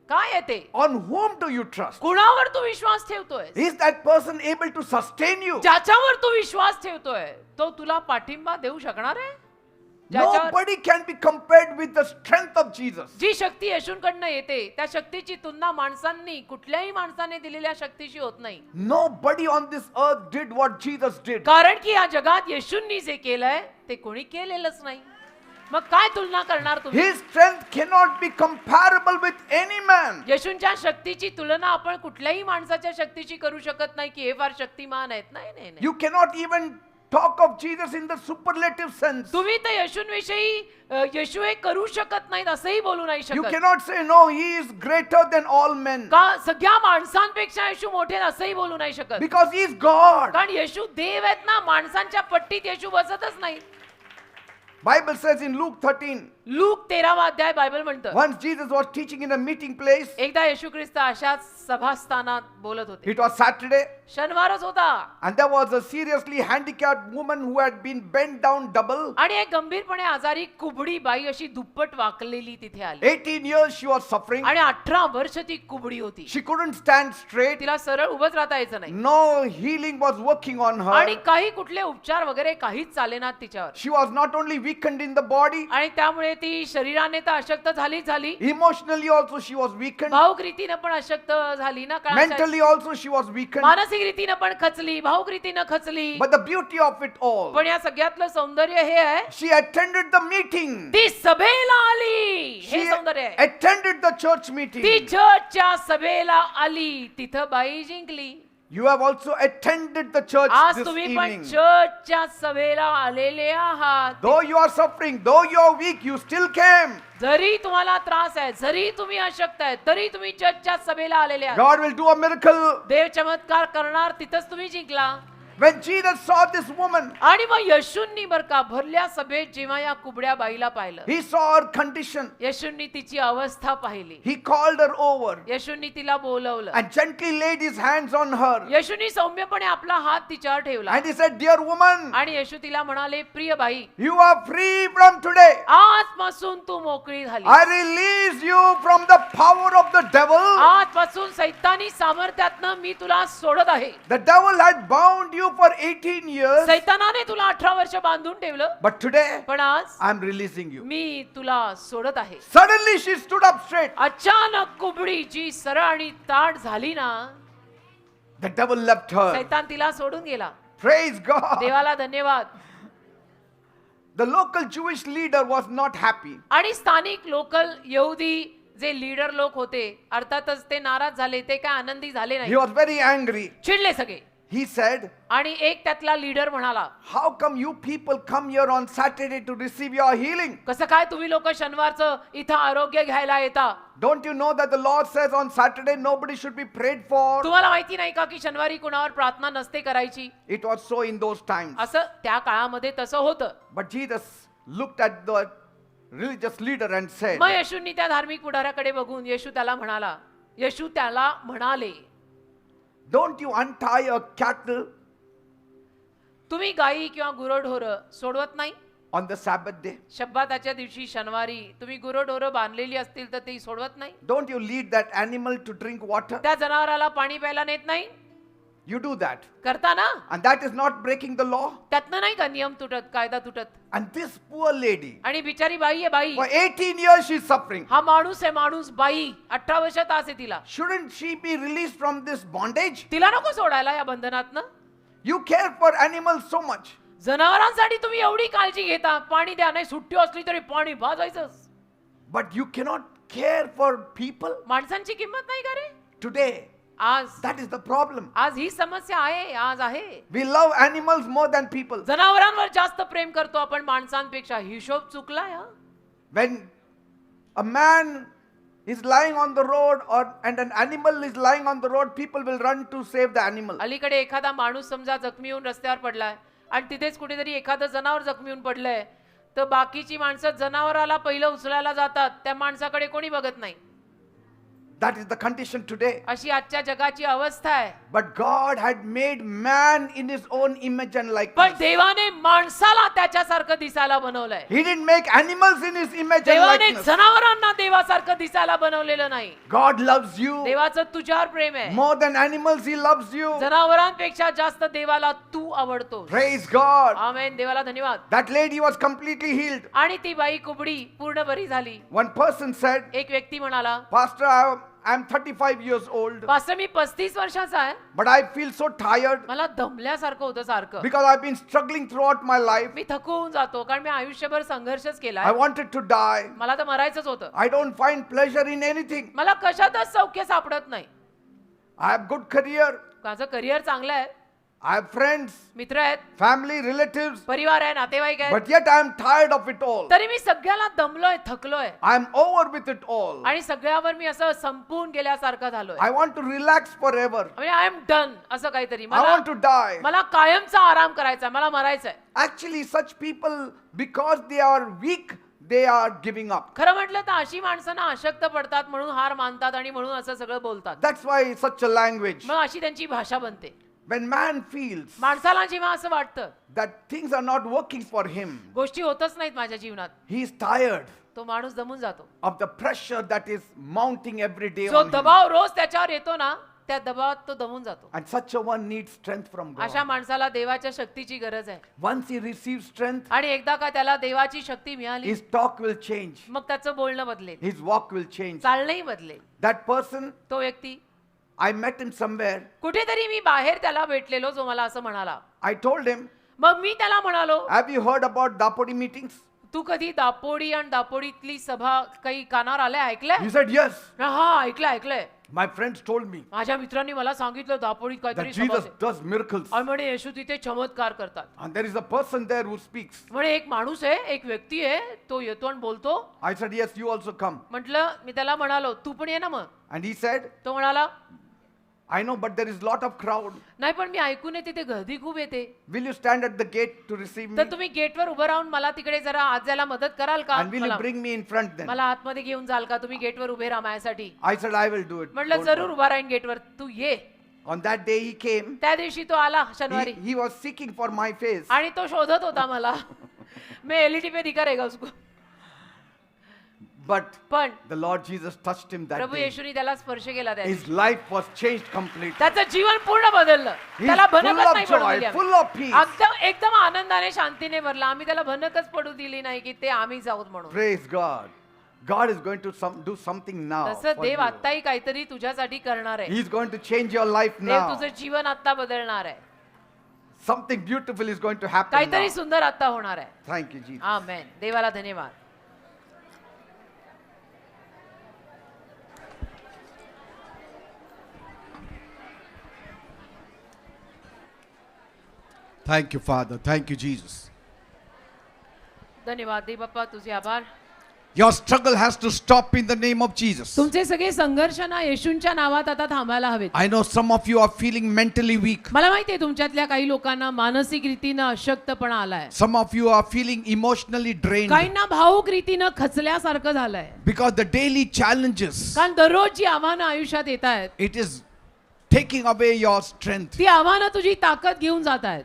काय आहे ते? on whom do you trust? कुणावर तू विश्वास ठेवतोय? Is that person able to sustain you? ज्याच्यावर तू विश्वास ठेवतोय तो तुला पाठिंबा देऊ शकणार आहे? ज्याच्यावर Nobody can be compared with the strength of Jesus. जी शक्ती येशूंकडनं येते त्या शक्तीची तुलना माणसांनी कुठल्याही माणसाने दिलेल्या शक्तीशी होत नाही. Nobody on this earth did what Jesus did. कारण की या जगात येशूंनी जे केलंय ते कोणी केलेलंच नाही. मग काय तुलना करणार तुम्ही? His strength cannot be comparable with any man. येशूंच्या शक्तीची तुलना आपण कुठल्याही माणसाच्या शक्तीची करू शकत नाही की हे फार शक्तिमान आहेत. नाही नाही नाही. You cannot even talk of Jesus in the superlative sense. तुम्ही तर येशूंविषयी येशू हे करू शकत नाहीत असंही बोलू नाही You शकत. cannot say, no, he is greater than all men. का सगळ्या माणसांपेक्षा येशू मोठे आहेत असंही बोलू नाही शकत. Because he is God. कारण येशू देव आहेत ना, माणसांच्या पट्टीत येशू बसतच नाही. Bible says in Luke 13, look 13वा अध्याय बायबल म्हणतं, once Jesus was teaching in a meeting place. एकदा येशू ख्रिस्त अशाच सभास्थानात बोलत होते. It was Saturday, शनिवारच होता and there was a seriously handicapped woman who had been bent down double. आणि एक गंभीरपणे आजारी कुबडी बाई अशी दुप्पट वाकलेली तिथे आली. 18 years she was suffering. आणि 18 वर्ष ती कुबडी होती. She couldn't stand straight. तिला सरळ उभंच राहता यायचं नाही. No healing was working on आणि her. काही कुठले उपचार वगैरे काहीच चालेनात तिच्यावर. She was not only weakened in the body, आणि त्यामुळे ती शरीराने तर अशक्त झालीच झाली, emotionally also she was weakened. भावुक रीतीनं पण अशक्त झाली ना. कारण Mentally also she was weakened. मानसिक रीतीनं पण खचली, भावुक रीतीनं खचली. But the beauty of it all, पण या सगळ्यातलं सौंदर्य हे आहे, she attended the meeting. ती सभेला आली. She हे सौंदर्य आहे. attended the church ती meeting. चर्चच्या सभेला आली, तिथं बाई जिंकली. You have also attended the church आज this तुम्ही पण evening. चर्चच्या सभेला आलेले आहात. Though you are suffering, though you are weak, you still came. जरी तुम्हाला त्रास आहे, जरी तुम्ही अशक्त आहे, तरी तुम्ही चर्चच्या सभेला आलेले आहात. God will do a miracle. देव चमत्कार करणार, तिथंच तुम्ही जिंकला. When Jesus saw this woman, आणि मग येशूंनी बर का भरल्या सभेत जेव्हा या कुबड्या बाईला पाहिलं, he saw her condition. येशूंनी तिची अवस्था पाहिली. He called her over येशूंनी तिला बोलवलं. and gently laid his hands on her. येशूंनी सौम्यपणे आपला हात तिच्यावर ठेवला. And he said, dear woman, आणि येशू तिला म्हणाले, प्रिय बाई, you are free from today. आजपासून तू मोकळी झाली. I release you from the power of the devil. आजपासून सैतानी सामर्थ्यातनं मी तुला सोडत आहे. The devil had bound you for 18 years. सैतानाने तुला 18 वर्ष बांधून ठेवलं. But today, पण आज I am releasing you. मी तुला सोडत आहे. Suddenly she stood up straight. अचानक कुबडी जी सरळ आणि ताठ झाली ना, The devil left her. सैतान तिला सोडून गेला. Praise God. देवाला धन्यवाद. The local Jewish leader was not happy. आणि स्थानिक लोकल यहुदी जे लीडर लोक होते अर्थातच ते नाराज झाले, ते काय आनंदी झाले He नाही, was very angry. चिडले सगळे. He said, आणि एक त्यातला लीडर म्हणाला, how come you people come here on Saturday to receive your healing? कसं काय तुम्ही लोक शनिवारचं इथं आरोग्य घ्यायला येता? Don't you know that the Lord says on Saturday nobody should be prayed for? तुम्हाला माहिती नाही का की शनिवारी कुणावर प्रार्थना नसते करायची? It was so in those times. असं त्या काळामध्ये तसं होतं. But Jesus looked at the religious leader and said, मग येशूंनी त्या धार्मिक पुढाऱ्याकडे बघून येशू त्याला म्हणाले, don't you untie a cattle तुम्ही गायी किंवा गुरंढोरं सोडवत नाही? on the Sabbath day? शब्बाताच्या दिवशी शनिवारी तुम्ही गुरंढोरं बांधलेली असतील तर ती सोडवत नाही? Don't you lead that animal to drink water? त्या जनावराला पाणी प्यायला नेत नाही? You do that. करता ना? And that is not breaking the law. त्यातनं नाही का नियम तुटत, कायदा तुटत? And this poor lady, आणि बिचारी बाई आहे बाई, for 18 years she's suffering. हा माणूस आहे माणूस, बाई 18 वर्ष तास आहे तिला. Shouldn't she be released from this bondage? तिला नको सोडायला या बंधनातनं. You care for animals so much. जनावरांसाठी तुम्ही एवढी काळजी घेता, पाणी द्या, नाही सुट्टी असली तरी पाणी भाजायचं. But you cannot care for people माणसांची किंमत नाही का रे? today. आज That is the problem. आज ही समस्या आहे, आज आहे. We love animals more than people. जनावरांवर जास्त प्रेम करतो आपण माणसांपेक्षा. हिशोब चुकलाय हा. When a man is lying on the road and an animal is lying on the road, people will run to save the animal. अलीकडे एखादा माणूस समजा जखमी होऊन रस्त्यावर पडलाय आणि तिथेच कुठेतरी एखादं जनावर जखमी होऊन पडलंय, तर बाकीची माणसं जनावराला पहिलं उचलायला जातात, त्या माणसाकडे कोणी बघत नाही. That is the condition today. अशी आजच्या जगाची अवस्था आहे. But God had made man in his own image and पण likeness. देवाने माणसाला त्याच्यासारखं दिसायला बनवलंय. He didn't make animals in his image and देवाने likeness. जनावरांना देवासारखं दिसायला बनवलेलं नाही. God loves you देवाचं तुझ्यावर प्रेम आहे. more than animals. He loves you. जनावरांपेक्षा जास्त देवाला तू आवडतो. Praise God. आमेन. देवाला धन्यवाद. That lady was completely healed. आणि ती बाई कुबडी पूर्ण बरी झाली. One person said, एक व्यक्ती म्हणाला, Pastor, I'm 35 years old, pastor मी 35 वर्षाचा आहे, but I feel so tired मला दमल्यासारखं होतं सारखं. because I've been struggling throughout my life. मी थकून जातो कारण मी आयुष्यभर संघर्षच I केलाय. wanted to die. मला तर मरायचंच होतं. I don't find pleasure in anything. मला कशातच सौख्य सापडत नाही. I have good career. माझं करिअर चांगलं आहे, I have friends, मित्र आहेत, family, relatives, परिवार आहे, नातेवाईक आहेत, but yet I am tired of it all. तरी मी सगळ्याला दमलोय, थकलोय I am over with it all. आणि सगळ्यावर मी असं संपून गेल्यासारखं झालोय. I want to relax forever. म्हणजे आय एम डन असं काहीतरी. I want to die. मला कायमचा आराम करायचा, मला मरायचंय. Actually, such people, because they are weak, they are giving up. खरं म्हटलं तर अशी माणसं ना अशक्त पडतात म्हणून हार मानतात आणि म्हणून असं सगळं बोलतात. That's why such a language. मग अशी त्यांची भाषा बनते. When man feels माणसाला जेव्हा असं वाटतं that things are not working for him, गोष्टी होतच नाहीत माझ्या जीवनात, he is tired तो माणूस दमून जातो. of the pressure that is mounting every day जो on him. दबाव रोज त्याच्यावर येतो ना, त्या दबावात तो दमून जातो. And such a one needs strength from अशा God. माणसाला देवाच्या शक्तीची गरज आहे. Once he receives strength, आणि एकदा का त्याला देवाची शक्ती मिळाली, his talk will change. मग त्याचं बोलणं बदलेल, His walk will change. चालणंही बदलेल. That person, तो व्यक्ती I met him somewhere. कुठेतरी मी बाहेर त्याला भेटलेलो, जो मला असं म्हणाला. I told him, मग मी त्याला म्हणालो, have you heard about Dapodi meetings? तू कधी दापोडी आणि दापोडीतली सभा काही कानावर आल्या, ऐकलंय? He said, yes. हा, ऐकलंय. My friends told me माझ्या मित्रांनी मला सांगितलं दापोडीत that काहीतरी सभा Jesus आहे. does miracles. आणि म्हणे येशू तिथे चमत्कार करतात. And there is a person there who speaks. म्हणे एक माणूस आहे, एक व्यक्ती आहे, तो येतो आणि बोलतो. I said, yes, you also come. म्हटलं, मी त्याला म्हणालो, तू पण ये ना मग. And he said, तो म्हणाला, I know, but there is lot of crowd. नाही पण मी ऐकून तिथे गर्दी खूप येते. Will you stand at the gate to receive me? तर तुम्ही गेटवर उभं राहून मला तिकडे जरा आत जायला मदत कराल का? And will you bring me in front then? मला आतमध्ये घेऊन जाल का? तुम्ही गेटवर उभे राहा माझ्यासाठी. I said, I will do it. म्हटलं Don't जरूर worry. उभा राहीन गेटवर, तू ये. On that day he came. त्या दिवशी तो आला शनिवारी He was seeking for my face. आणि तो शोधत होता मला. मैं एलईडी पे दिखा रहेगा उसको. But पण the Lord Jesus touched him that Prabhu day. येशूने त्याला स्पर्श केला. त्या His दिवशी. life was changed completely. त्याचं जीवन पूर्ण बदललं. He त्याला is full भनकच of नाही पडू joy, दिली आम्ही. full of peace. एकदम आनंदाने शांतीने भरला. आम्ही त्याला भनकच पडू दिली नाही की ते आम्ही जाऊत म्हणून. Praise God. God is going to do something now. तसं for देव you. आत्ताही काहीतरी तुझ्यासाठी करणार आहे. He is going to change your life Dev now. तुझं जीवन आता बदलणार आहे. Something beautiful is going to happen काहीतरी now. सुंदर आता होणार आहे. Thank you, Jesus. आमेन. देवाला धन्यवाद. Thank you, Father. Thank you, Jesus. धन्यवाद दे बाप्पा, तुझे आभार. Your struggle has to stop in the name of Jesus. तुमचे सगळे संघर्ष ना येशूंच्या नावात आता थांबायला हवेत. I know some of you are feeling mentally weak. मला माहिती आहे तुमच्यातल्या काही लोकांना मानसिक रीतीनं अशक्तपणा आलाय. Some of you are feeling emotionally drained काहींना भावुक रीतीनं खचल्यासारखं झालंय. because the daily challenges, कारण दररोज जी आव्हानं आयुष्यात येत आहेत it is taking away your strength. ती आव्हानं तुझी ताकद घेऊन जात आहेत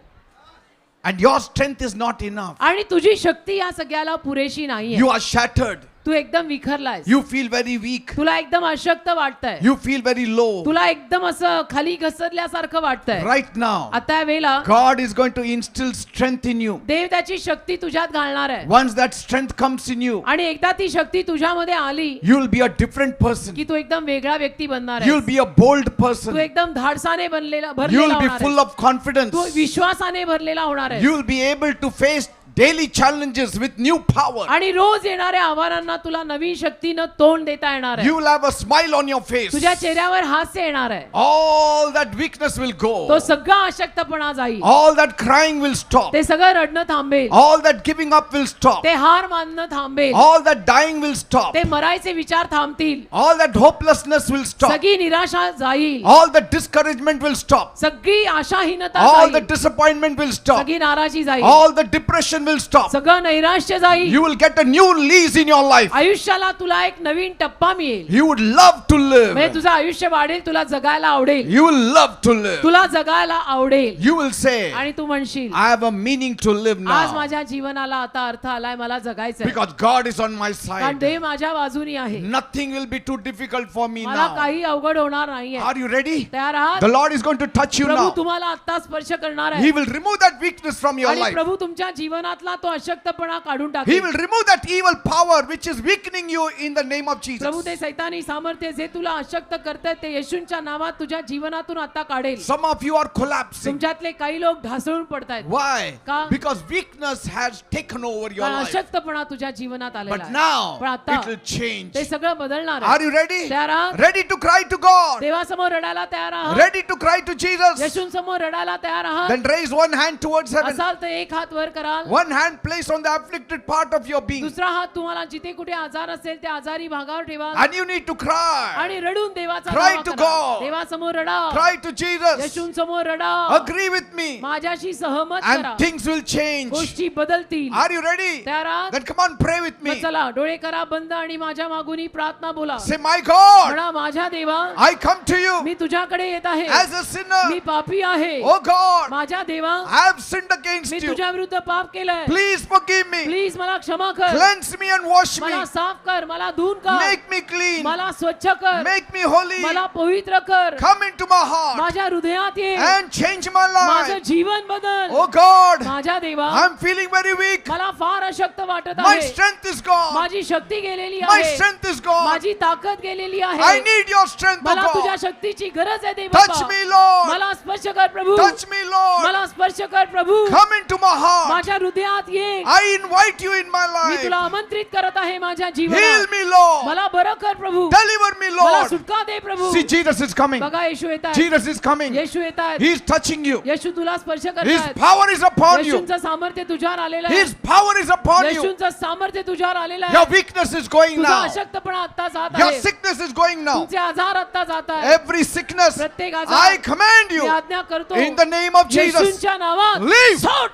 And your strength is not enough. आणि तुझी शक्ती या सगळ्याला पुरेशी नाहीये. You are shattered. तू एकदम विखरलायस. You feel very weak. तुला एकदम अशक्त वाटतंय. You feel very low. तुला एकदम असं खाली घसरल्यासारखं वाटतंय. Right now, आता या वेळेला God is going to instill strength in you. देव त्याची शक्ती तुझ्यात घालणार आहे. Once that strength comes in you, आणि एकदा ती शक्ती तुझ्यामध्ये आली you will be a different person. की तू एकदम वेगळा व्यक्ती बनणार You will आहे. be a bold Tu person. एकदम धाडसाने You भरलेला will be होणार full आहेस. of confidence. तू विश्वासाने भरलेला होणार आहे. You will be able to face daily challenges with new power. आणि रोज येणाऱ्या आव्हानांना तुला नवीन शक्तीनं तोंड देता येणार आहे. You will have a smile on your face. तुझ्या चेहऱ्यावर हास्य येणार आहे. All that weakness will तो go. सगळा अशक्तपणा जाईल. All that crying will stop. ते सगळं रडणं थांबेल. All that giving up will stop. ते हार मानणं थांबेल. All that dying will stop. ते मरायचे विचार थांबतील. All that hopelessness will stop. सगळी निराशा जाईल. All that discouragement will stop. सगळी आशाहीनता All the जाईल. disappointment will stop. सगळी नाराजी जाईल. All the depression will stop. सगळं नैराश्य जाईल. You will get a new lease in your life. आयुष्याला तुला एक नवीन टप्पा मिळेल. You would love to म्हणजे live. तुझं आयुष्य वाढेल. तुला जगायला आवडेल. You will love to live. तुला जगायला आवडेल. You will say, आणि तू म्हणशील I have a meaning to live आज now माझ्या जीवनाला आता अर्थ आलाय. मला जगायचंय. because God is on my कारण side. देव माझ्या बाजूनी आहे. Nothing will be too difficult for me मला now. काही अवघड होणार नाहीये. Are you ready? तयार आहात? The Lord is going to touch you Prabhu now. तुम्हाला आता स्पर्श करणार He आहे. will remove that weakness from your आणि life. प्रभू तुमच्या जीवनातला तो अशक्तपणा काढून He टाकेल. will remove that evil power which is weakening you in the name of Jesus. प्रभू ते सैतानी सामर्थ्य जे तुला अशक्त करते ते येशूंच्या नावात तुझ्या जीवनातून आता काढेल. Some of you are collapsing. तुमच्यातले काही लोक ढासळून पडतायत. Why? का? Because weakness has taken over your कारण life. अशक्तपणा तुझ्या जीवनात आलेला But आहे. now पण आता it will change. ते सगळं बदलणार Are आहे. you ready? तयार आहात? Ready to cry to God. देवासमोर रडायला तयार आहात? Ready to cry to Jesus. येशूंसमोर रडायला तयार आहात? Then raise one hand towards heaven. असाल तर एक हात वर कराल. One hand placed on the afflicted part of your being. दुसरा हात तुम्हाला जिथे कुठे आजार असेल त्या आजारी भागावर ठेवा. And you need to cry. आणि रडून देवाचा Cry नाव to करा. God. देवासमोर रडा. Cry to Jesus. येशूंसमोर रडा. Agree with me. माझ्याशी सहमत And करा. things will change. गोष्टी बदलतील. Are you ready? तयार आहात? Then come on, pray with me. मग चला डोळे करा बंद आणि माझ्या मागून ही प्रार्थना बोला. Say, my God, म्हणा माझ्या देवा I come to you मी तुझ्याकडे येत आहे. as a sinner. मी पापी आहे. Oh God, माझ्या देवा I have sinned against me you. तुझ्या विरुद्ध पाप केलंय. Please forgive me. प्लीज मला क्षमा कर. Cleanse me and wash me. मला साफ कर. मला धुवून कर. Make me clean. मला स्वच्छ कर. Make me holy. मला पवित्र कर. Come into my heart माझ्या हृदयात ये. and change my माझं life. जीवन बदल. Oh God, माझ्या देवा I'm feeling very weak. मला फार अशक्त वाटत My आहे. strength is gone. माझी शक्ती गेलेली My आहे. strength is gone. माझी ताकद गेलेली I आहे. need your strength, मला oh तुझ्या God. शक्तीची गरज आहे देव Touch बाप्पा. me, Lord. मला स्पर्श कर प्रभू. Touch me, Lord. मला स्पर्श कर प्रभू. Come into my heart. माझ्या हृदयात ये. I invite you in my me life. तुला आमंत्रित करत आहे माझ्या Heal जीवनात. me, Lord. मला बरं कर प्रभू. Deliver me, मला Lord. सुटका दे प्रभू. See, Jesus is coming. बघा येशू येत आहे. Jesus is coming. येशू येत आहेत. He is touching you. येशू तुला स्पर्श His करतात. power is upon you. येशूंचं सामर्थ्य तुझ्यावर आलेलं आहे. His power is upon you. येशूंचं सामर्थ्य तुझ्यावर आलेलं Your आहे. weakness is going तुझा now. अशक्तपणा आता जात Your आहे. sickness is going now. तुमचे आजार आता जात आहे. Every sickness, प्रत्येक I आजार command मी you आज्ञा करतो in the name of Jesus. येशूंच्या नावात Leave. सोड.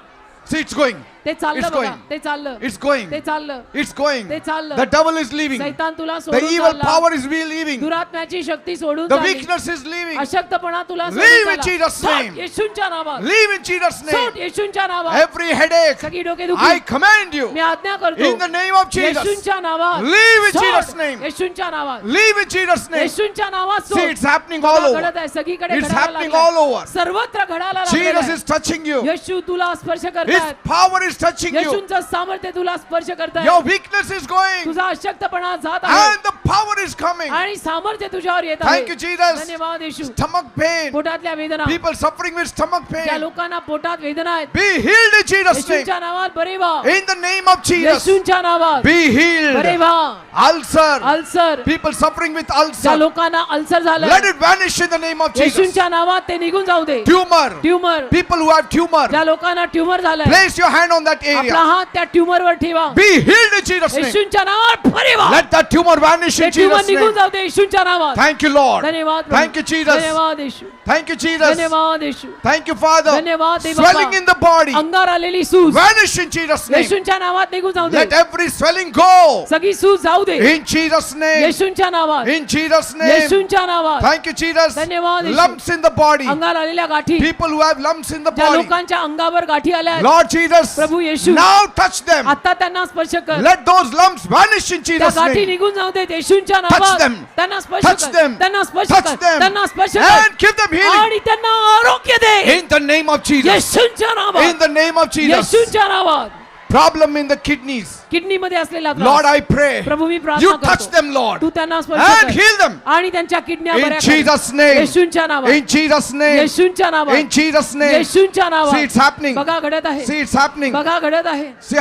See, it's going. ते चाललं It's बघा. going. ते चाललं. It's going. ते चाललं. It's going. ते चाललं. The devil is leaving. सैतान तुला The सोडून evil चालला. power is leaving. दुरात्म्याची शक्ती सोडून The चालली. weakness is leaving. अशक्तपणा तुला Leave सोडून in चालला. Jesus' सोड name. येशूंच्या नावात. Leave in Jesus' सोड name. येशूंच्या नावात. Every headache, सगळी डोके I दुखी command you मी आज्ञा करतो in the name of Jesus. येशूंच्या नावात. Leave in सोड. Jesus' name. येशूंच्या नावात. Leave in Jesus' name. येशूंच्या नावात सोड. See, it's happening all बघा, over. घडत आहे सगळीकडे It's घडायला happening लागलंय. all over. सर्वत्र घडायला लागलेलं Jesus आहे. is touching you. येशू तुला स्पर्श His करतात. power is is touching you. येशूंचं सामर्थ्य तुला स्पर्श करतंय. Your weakness is going. तुझा अशक्तपणा जात आहे And the power is coming. आणि सामर्थ्य तुझ्यावर येत आहे. Thank you, Jesus. धन्यवाद येशू. Stomach pain. पोटातल्या वेदना, People suffering with stomach ज्या pain. लोकांना पोटात वेदना आहेत, Be healed in Jesus' name. येशूंच्या नावात बरे व्हा. In the name of Jesus. येशूंच्या नावात Be बरे healed. व्हा. Ulcer. Ulcer, People suffering with ज्या ulcer. लोकांना अल्सर झालं, Let it vanish in the name of Jesus. येशूंच्या नावात ते निघून जाऊ दे. Tumor. Tumour, People who have tumor. ज्या लोकांना ट्यूमर झालंय, Place your hand on that आपला area. हात त्या ट्यूमर वर ठेवा. Be healed in Jesus' name. येशूंच्या नावात बरे व्हा. Let that tumor vanish ते in ट्यूमर Jesus' निघून name. जाऊ दे येशूंच्या नावात. Thank you, Lord. धन्यवाद प्रभू. Thank you, Jesus. धन्यवाद येशू. Thank you, Jesus. धन्यवाद येशू. Thank you, Father. धन्यवाद देव Swelling बाबा. in the body. अंगावर आलेली सूज Vanish in Jesus' name. येशूंच्या नावात निघून जाऊ दे. Let every swelling go. सगळी सूज जाऊ दे In Jesus' name. येशूंच्या नावात. In Jesus' name. येशूंच्या नावात. Thank you, Jesus. धन्यवाद येशू. Lumps in the body. अंगावर आलेल्या गाठी, People who have lumps in the ज्या body. लोकांच्या अंगावर गाठी आल्या आहेत, Lord Jesus, प्रभू येशू, now touch them. आता त्यांना स्पर्श कर. Let those lumps vanish in त्या Jesus' गाठी name. निघून जाऊ दे येशूंच्या Touch नावात. them. त्यांना स्पर्श Touch कर. them. त्यांना स्पर्श Touch कर. them. त्यांना स्पर्श कर And give them healing. आणि त्यांना आरोग्य दे In the name of Jesus. येशूंच्या In नावात. the name of Jesus. येशूंच्या नावात. Problem in the kidneys. Kidney मध्ये असलेला Lord, त्रास, I pray. Prabhu me You प्रार्थना touch करतो, them, Lord. तू त्यांना स्पर्श And कर heal them. आणि त्यांच्या किडन्या In बऱ्या कर. Jesus' name. येशूंच्या नावात. In Jesus' name. येशूंच्या नावात. In Jesus' name. येशूंच्या See, नावात. it's happening. बघा घडत आहे. See, it's happening. बघा घडत आहे. See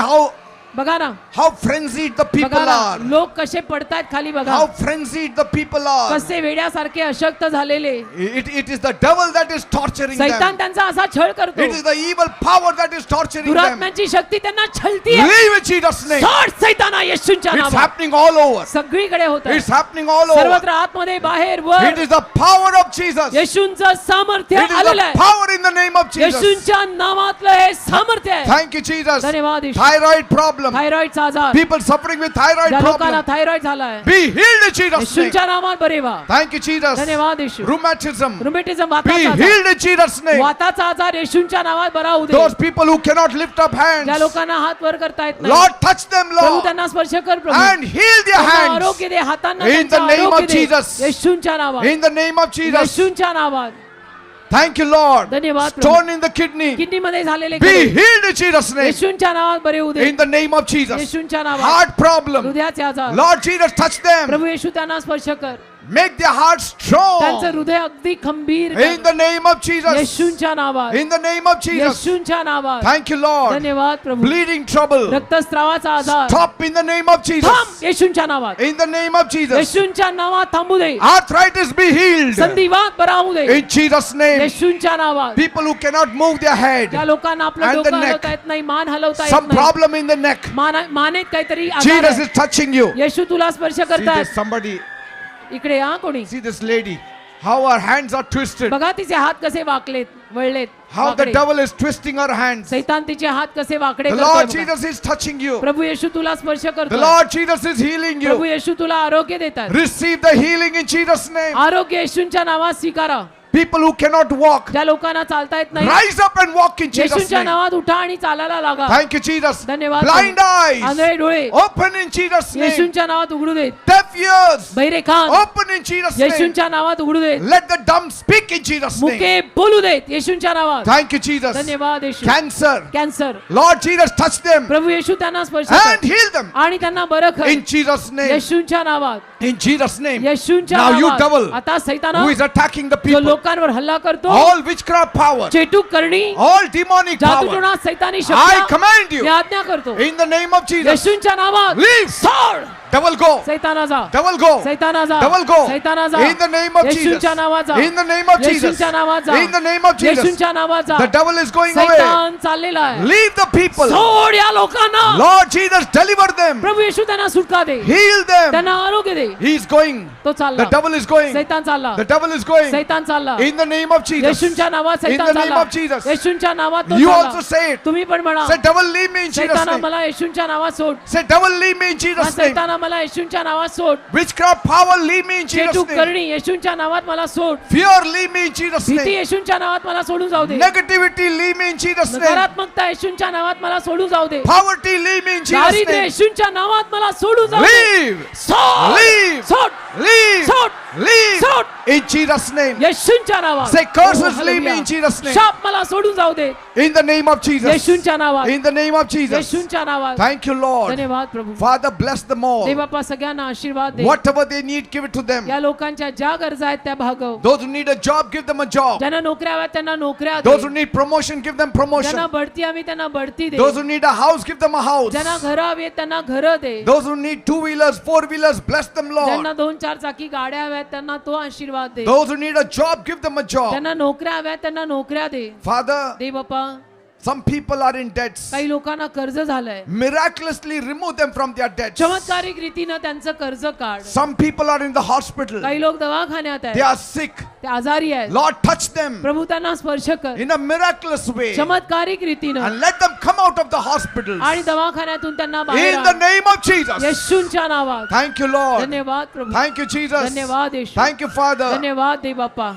बघा ना, how frenzied the बघा people ना, are. लोक कसे पडतायत खाली बघा. How frenzied the people are. कसे वेड्यासारखे अशक्त झालेले. It is the devil that is torturing सैतान them. त्यांचा असा छळ करतो. It is the evil power that is torturing them. दुरात्म्यांची शक्ती त्यांना छळतीये. Leave in Jesus' name. सोड सैताना येशूंच्या It's नावात. happening all over. सगळीकडे होत It's happening all over. सर्वत्र आतमध्ये बाहेर It वर is the power of Jesus. It येशूंचं सामर्थ्य is आलेलं the आहे. power in the name of Jesus. येशूंच्या नावातलं हे सामर्थ्य आहे. Thank you, Jesus. धन्यवाद येशू. Thyroid problem. थायरॉइडचा आजार, People suffering with thyroid ज्या लोकांना problem. थायरॉइड झाला आहे, Be healed in Jesus' name. येशूंच्या नावात बरे व्हा. Thank you, Jesus. धन्यवाद येशू. Rheumatism. रुमेटिझम, Be वाताचा आजार, healed in Jesus' name. वाताचा आजार येशूंच्या नावात बरा होऊ दे. Those people who cannot lift up ज्या hands. लोकांना हात वर करता येत नाही, Lord, touch them, प्रभू Lord. त्यांना स्पर्श कर प्रभू. And heal their त्यांना hands. आरोग्य दे, हातांना In the त्यांच्या name of आरोग्य दे. Jesus. येशूंच्या नावात. In the name of Jesus. येशूंच्या नावात. Thank you, Lord. धन्यवाद प्रभू. Stone in the kidney. Kidney मध्ये झालेले Be खडे, healed in Jesus' name. येशूंच्या नावात बरे होऊ दे. In the name of Jesus. येशूंच्या नावात. Heart problem. हृदयाचे आजार, Lord Jesus, touch them. प्रभू येशू त्यांना स्पर्श कर. Make their hearts त्यांचं strong. हृदय अगदी खंबीर In the name of Jesus. येशूंच्या नावात. In the name of Jesus. येशूंच्या नावात. Thank you, Lord. धन्यवाद प्रभू. Bleeding trouble. रक्तस्रावाचा आजार Stop in the name of Jesus. थांब येशूंच्या नावात. In the name of Jesus. येशूंच्या नावात थांबू दे. Arthritis be healed. संधिवात बरा होऊ दे. In Jesus' name. येशूंच्या नावात. People who cannot move their head. त्या लोकांना आपलं And the डोकं neck. हलवता येत नाही, मान हलवता Some येत नाही, problem in the neck. मानेत काहीतरी आजार Jesus आहे. is touching you. येशू तुला स्पर्श See करतात. this, somebody. इकडे या कोणी. See this lady. How her hands are twisted. बघा तिचे हात कसे वाकलेत, वळलेत, How the वाकडे. devil is twisting her hands. सैतान तिचे हात कसे वाकडे The करतोय Lord बघा. Jesus is touching you. प्रभू येशू तुला स्पर्श The करतो. Lord Jesus is healing Prabhu you. येशू तुला आरोग्य देतात. Receive the healing in Jesus' name. आरोग्य येशूंच्या नावात स्वीकारा. People who cannot walk, ज्या लोकांना चालता येत नाही, rise up and walk in Jesus' येशूंच्या name. नावात उठा आणि चालायला लागा. Thank you, Jesus. धन्यवाद Blind प्रभू. eyes, आंधळे डोळे open in Jesus' name. येशूंच्या नावात उघडू देत. Deaf ears, बहिरे कान open in Jesus' name. येशूंच्या नावात उघडू देत. Let the dumb speak in Jesus' name. मुके बोलू देत येशूंच्या नावात. Thank you, Jesus. धन्यवाद येशू. Cancer, cancer, Lord Jesus, touch them प्रभू येशू त्यांना स्पर्श and कर heal them आणि त्यांना बरं कर. in Jesus' name. येशूंच्या नावात. In Jesus' name. येशूंच्या Now you devil नावात. आता सैताना who is attacking the जो people, लोकांवर हल्ला करतो, all witchcraft power, चेटूक करणी, all demonic power, जादूटोणा, सैतानी I Shakti command you मी आज्ञा करतो in the name of Jesus. येशूंच्या नावात. Leave. सोड. Devil go. सैताना जा. Devil go. सैताना जा. Devil go. सैताना जा. In the name of Jesus. येशूंच्या नावात जा. In the name of Jesus. येशूंच्या नावात जा. In the name of Jesus. येशूंच्या नावात जा. The devil is going away. सैतान चाललेला आहे. Leave the people. सोड या लोकांना. Lord Jesus, deliver them. प्रभू येशू त्यांना सुटका दे. Heal them. त्यांना आरोग्य दे. He is going. तो चालला. The devil is going. सैतान चालला. The devil is going. सैतान चालला. In the name of Jesus. येशूंच्या नावात In सैतान the name चालला. of Jesus. येशूंच्या नावात तो You चालला. also say it. तुम्ही पण म्हणा. Say, devil, leave me in Jesus' सैताना name. मला येशूंच्या नावात सोड. Say, devil, leave me in हा Jesus' name. सैताना मला येशूंच्या नावात सोड. Witchcraft power, leave me in Jesus' चेटूक name. करणी येशूंच्या नावात मला सोड. Fear, leave me in Jesus' भीती name. येशूंच्या नावात मला सोडून जाऊ दे. Negativity, leave me in Jesus' name. नकारात्मकता येशूंच्या नावात मला सोडून जाऊ दे. Poverty, leave me in Jesus' दारिद्र्य name. येशूंच्या नावात मला सोडून जाऊ दे. Leave. सोड. Leave. सोड. Leave. Shout. Leave. Shout. In Jesus' name. येशूच्या नावात. Say, curses Oh, leave me hallelujah. in Jesus' name. शाप मला सोडून जाऊ दे. In the name of Jesus. येशूच्या नावात. In the name of Jesus. येशूच्या नावात. Thank you, Lord. धन्यवाद प्रभू. Father, bless them all. देवबापा सगळ्यांना आशीर्वाद दे. Whatever they need, give it to them. या लोकांच्या ज्या गरजा आहेत त्या भागव. Those who need a job, give them a job. ज्यांना नोकऱ्या हव्यात त्यांना नोकऱ्या दे. Those who need promotion, give them promotion. ज्यांना बढती हवी त्यांना बढती दे. Those who need a house, give them a house. ज्यांना घरं हवी आहेत त्यांना घरं दे. Those who need 2-wheelers, 4-wheelers, bless them, ज्यांना Lord. 2-4 चाकी गाड्या हव्यात त्यांना तो आशीर्वाद दे. Those who need a job, give them a job. ज्यांना नोकऱ्या हव्यात त्यांना नोकऱ्या दे. Father, they Bappa. some people are in debts. काही लोकांना कर्ज झालंय. Miraculously remove them from their debts. चमत्कारिक रीतीनं त्यांचं कर्ज काढ. Some people are in the hospital. काही लोक दवाखान्यात They आहेत. are sick. ते आजारी आहेत. Lord, touch them प्रभू त्यांना स्पर्श कर. in a miraculous way चमत्कारिक रीतीनं and let them come out of the hospitals. आणि दवाखान्यातून त्यांना बाहेर In the आण. name of Jesus. येशूंच्या नावात. Thank you, Lord. धन्यवाद प्रभू. Thank you, Jesus. धन्यवाद येशू. Thank you, Father. धन्यवाद दे बाप्पा.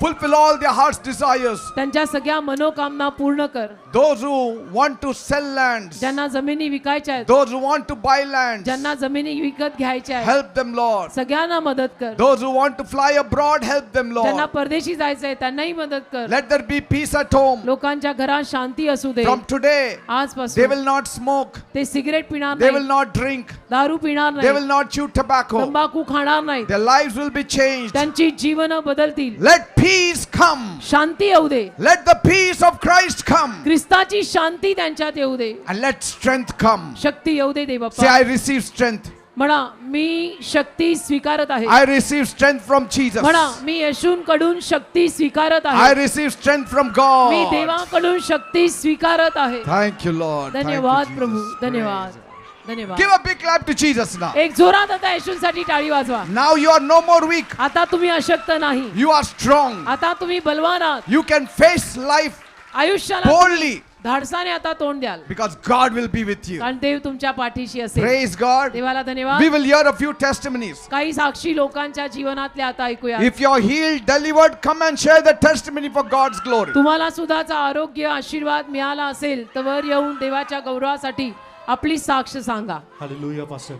Fulfill all their heart's desires. त्यांच्या सगळ्या मनोकामना पूर्ण कर. Those who want to sell lands, ज्यांना जमिनी विकायच्या आहेत. those who want to buy lands, ज्यांना जमिनी विकत घ्यायच्या आहेत. help them, Lord. सगळ्यांना मदत कर. Those who want to fly abroad, help them, ज्यांना Lord. परदेशी जायचंय त्यांनाही मदत कर. Let there be peace at home. लोकांच्या घरात शांती असू दे. From today, they आजपासून will not smoke, ते सिगरेट पिणार they will नाही. not drink, दारू पिणार they will नाही. not chew tobacco. तंबाखू खाणार नाही. Their lives will be changed. त्यांची जीवन बदलतील. Let peace come. शांती येऊ दे. Let the peace of Christ come. ख्रिस्ताची शांती त्यांच्यात येऊ दे. And let strength come. शक्ती येऊ दे Say, देवबाप्पा. I receive strength. म्हणा मी शक्ती स्वीकारत आहे. I receive strength from Jesus. म्हणा मी येशूंकडून शक्ती स्वीकारत I आहे. receive strength from me God. देवाकडून शक्ती स्वीकारत आहे. Thank you, Lord. Thank you, धन्यवाद Jesus. प्रभू. धन्यवाद. धन्यवाद. Give a big clap to Jesus now. एक जोरात आता येशूंसाठी टाळी वाजवा. Now you are no more weak. आता तुम्ही अशक्त नाही. You are strong. आता तुम्ही बलवान आहात. You can face life आयुष्याला boldly धाडसाने आता तोंड द्याल. because God will be with you. कारण देव तुमच्या पाठीशी असेल. Praise God. देवाला धन्यवाद. We will hear a few testimonies. काही साक्षी लोकांच्या जीवनातल्या आता ऐकूया. If you're healed, delivered, come and share the testimony for God's glory. तुम्हाला सुद्धाचा आरोग्य आशीर्वाद मिळाला असेल तर वर येऊन देवाच्या गौरवासाठी आपली साक्ष सांगा. Hallelujah pastor.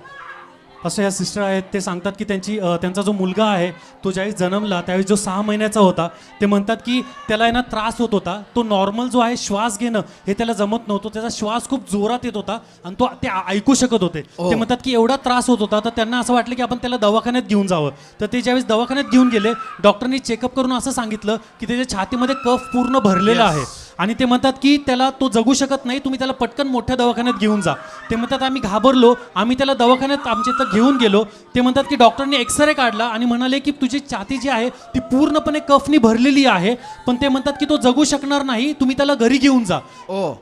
पास्टर ह्या सिस्टर आहेत ते सांगतात की त्यांचा जो मुलगा आहे तो ज्यावेळी जन्मला त्यावेळी जो 6 महिन्याचा होता ते म्हणतात की त्याला आहे ना त्रास होत होता. तो नॉर्मल जो आहे श्वास घेणं हे त्याला जमत नव्हतं. त्याचा श्वास खूप जोरात येत होता आणि ते ऐकू शकत होते. ते म्हणतात की एवढा त्रास होत होता तर त्यांना असं वाटलं की आपण त्याला दवाखान्यात घेऊन जावं. तर ते ज्यावेळेस दवाखान्यात घेऊन गेले डॉक्टरनी चेकअप करून असं सांगितलं की त्याच्या छातीमध्ये कफ पूर्ण भरलेला आहे आणि ते म्हणतात की त्याला तो जगू शकत नाही. तुम्ही त्याला पटकन मोठ्या दवाखान्यात घेऊन जा. ते म्हणतात आम्ही घाबरलो. आम्ही त्याला दवाखान्यात आमच्या इथं घेऊन गेलो. ते म्हणतात की डॉक्टरने एक्सरे काढला आणि म्हणाले की तुझी छाती जी आहे ती पूर्णपणे कफनी भरलेली आहे. पण ते म्हणतात की तो जगू शकणार नाही. तुम्ही त्याला घरी घेऊन जा.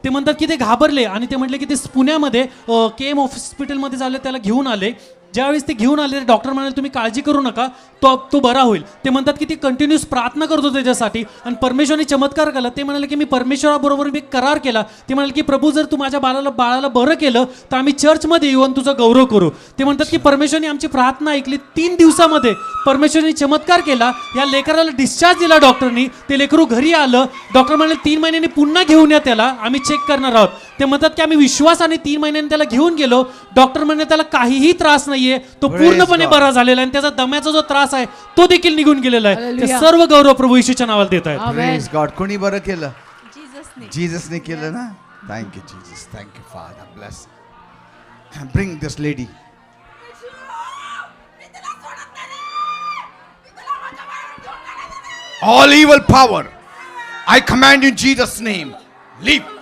ते म्हणतात की ते घाबरले आणि ते म्हटले की ते पुण्यामध्ये KM हॉस्पिटलमध्ये झाले त्याला घेऊन आले. ज्यावेळेस ते घेऊन आले डॉक्टर म्हणाले तुम्ही काळजी करू नका तो बरा होईल. ते म्हणतात की ती कंटिन्यूस प्रार्थना करतो त्याच्यासाठी आणि परमेश्वराने चमत्कार केला. ते म्हणाले की मी परमेश्वराबरोबर मी करार केला. ते म्हणाले की प्रभू जर तू माझ्या बाळाला बरं केलं तर आम्ही चर्चमध्ये येऊ आणि तुझा गौरव करू. ते म्हणतात की परमेश्वराने आमची प्रार्थना ऐकली. 3 दिवसामध्ये परमेश्वराने चमत्कार केला. या लेकराला डिस्चार्ज दिला डॉक्टरनी. ते लेकरू घरी आलं. डॉक्टर म्हणाले 3 महिन्यांनी पुन्हा घेऊन या त्याला आम्ही चेक करणार आहोत. ते म्हणतात की आम्ही विश्वासाने 3 महिन्यांनी त्याला घेऊन गेलो. डॉक्टर म्हणे त्याला काहीही त्रास नाहीये. तो पूर्णपणे बरा झालेला आहे आणि त्याचा दम्याचा जो त्रास आहे तो देखील निघून गेलेला आहे. ते Hallelujah. सर्व गौरव प्रभू येशूच्या नावाला देत आहेत. Amen. Praise God. कोणी बरं केलं? जीससने. Jesus ने केलं ना? Thank you, Jesus. Thank you, Father. Bless. Bring this lady. All evil power, I command you in Jesus' name, leave.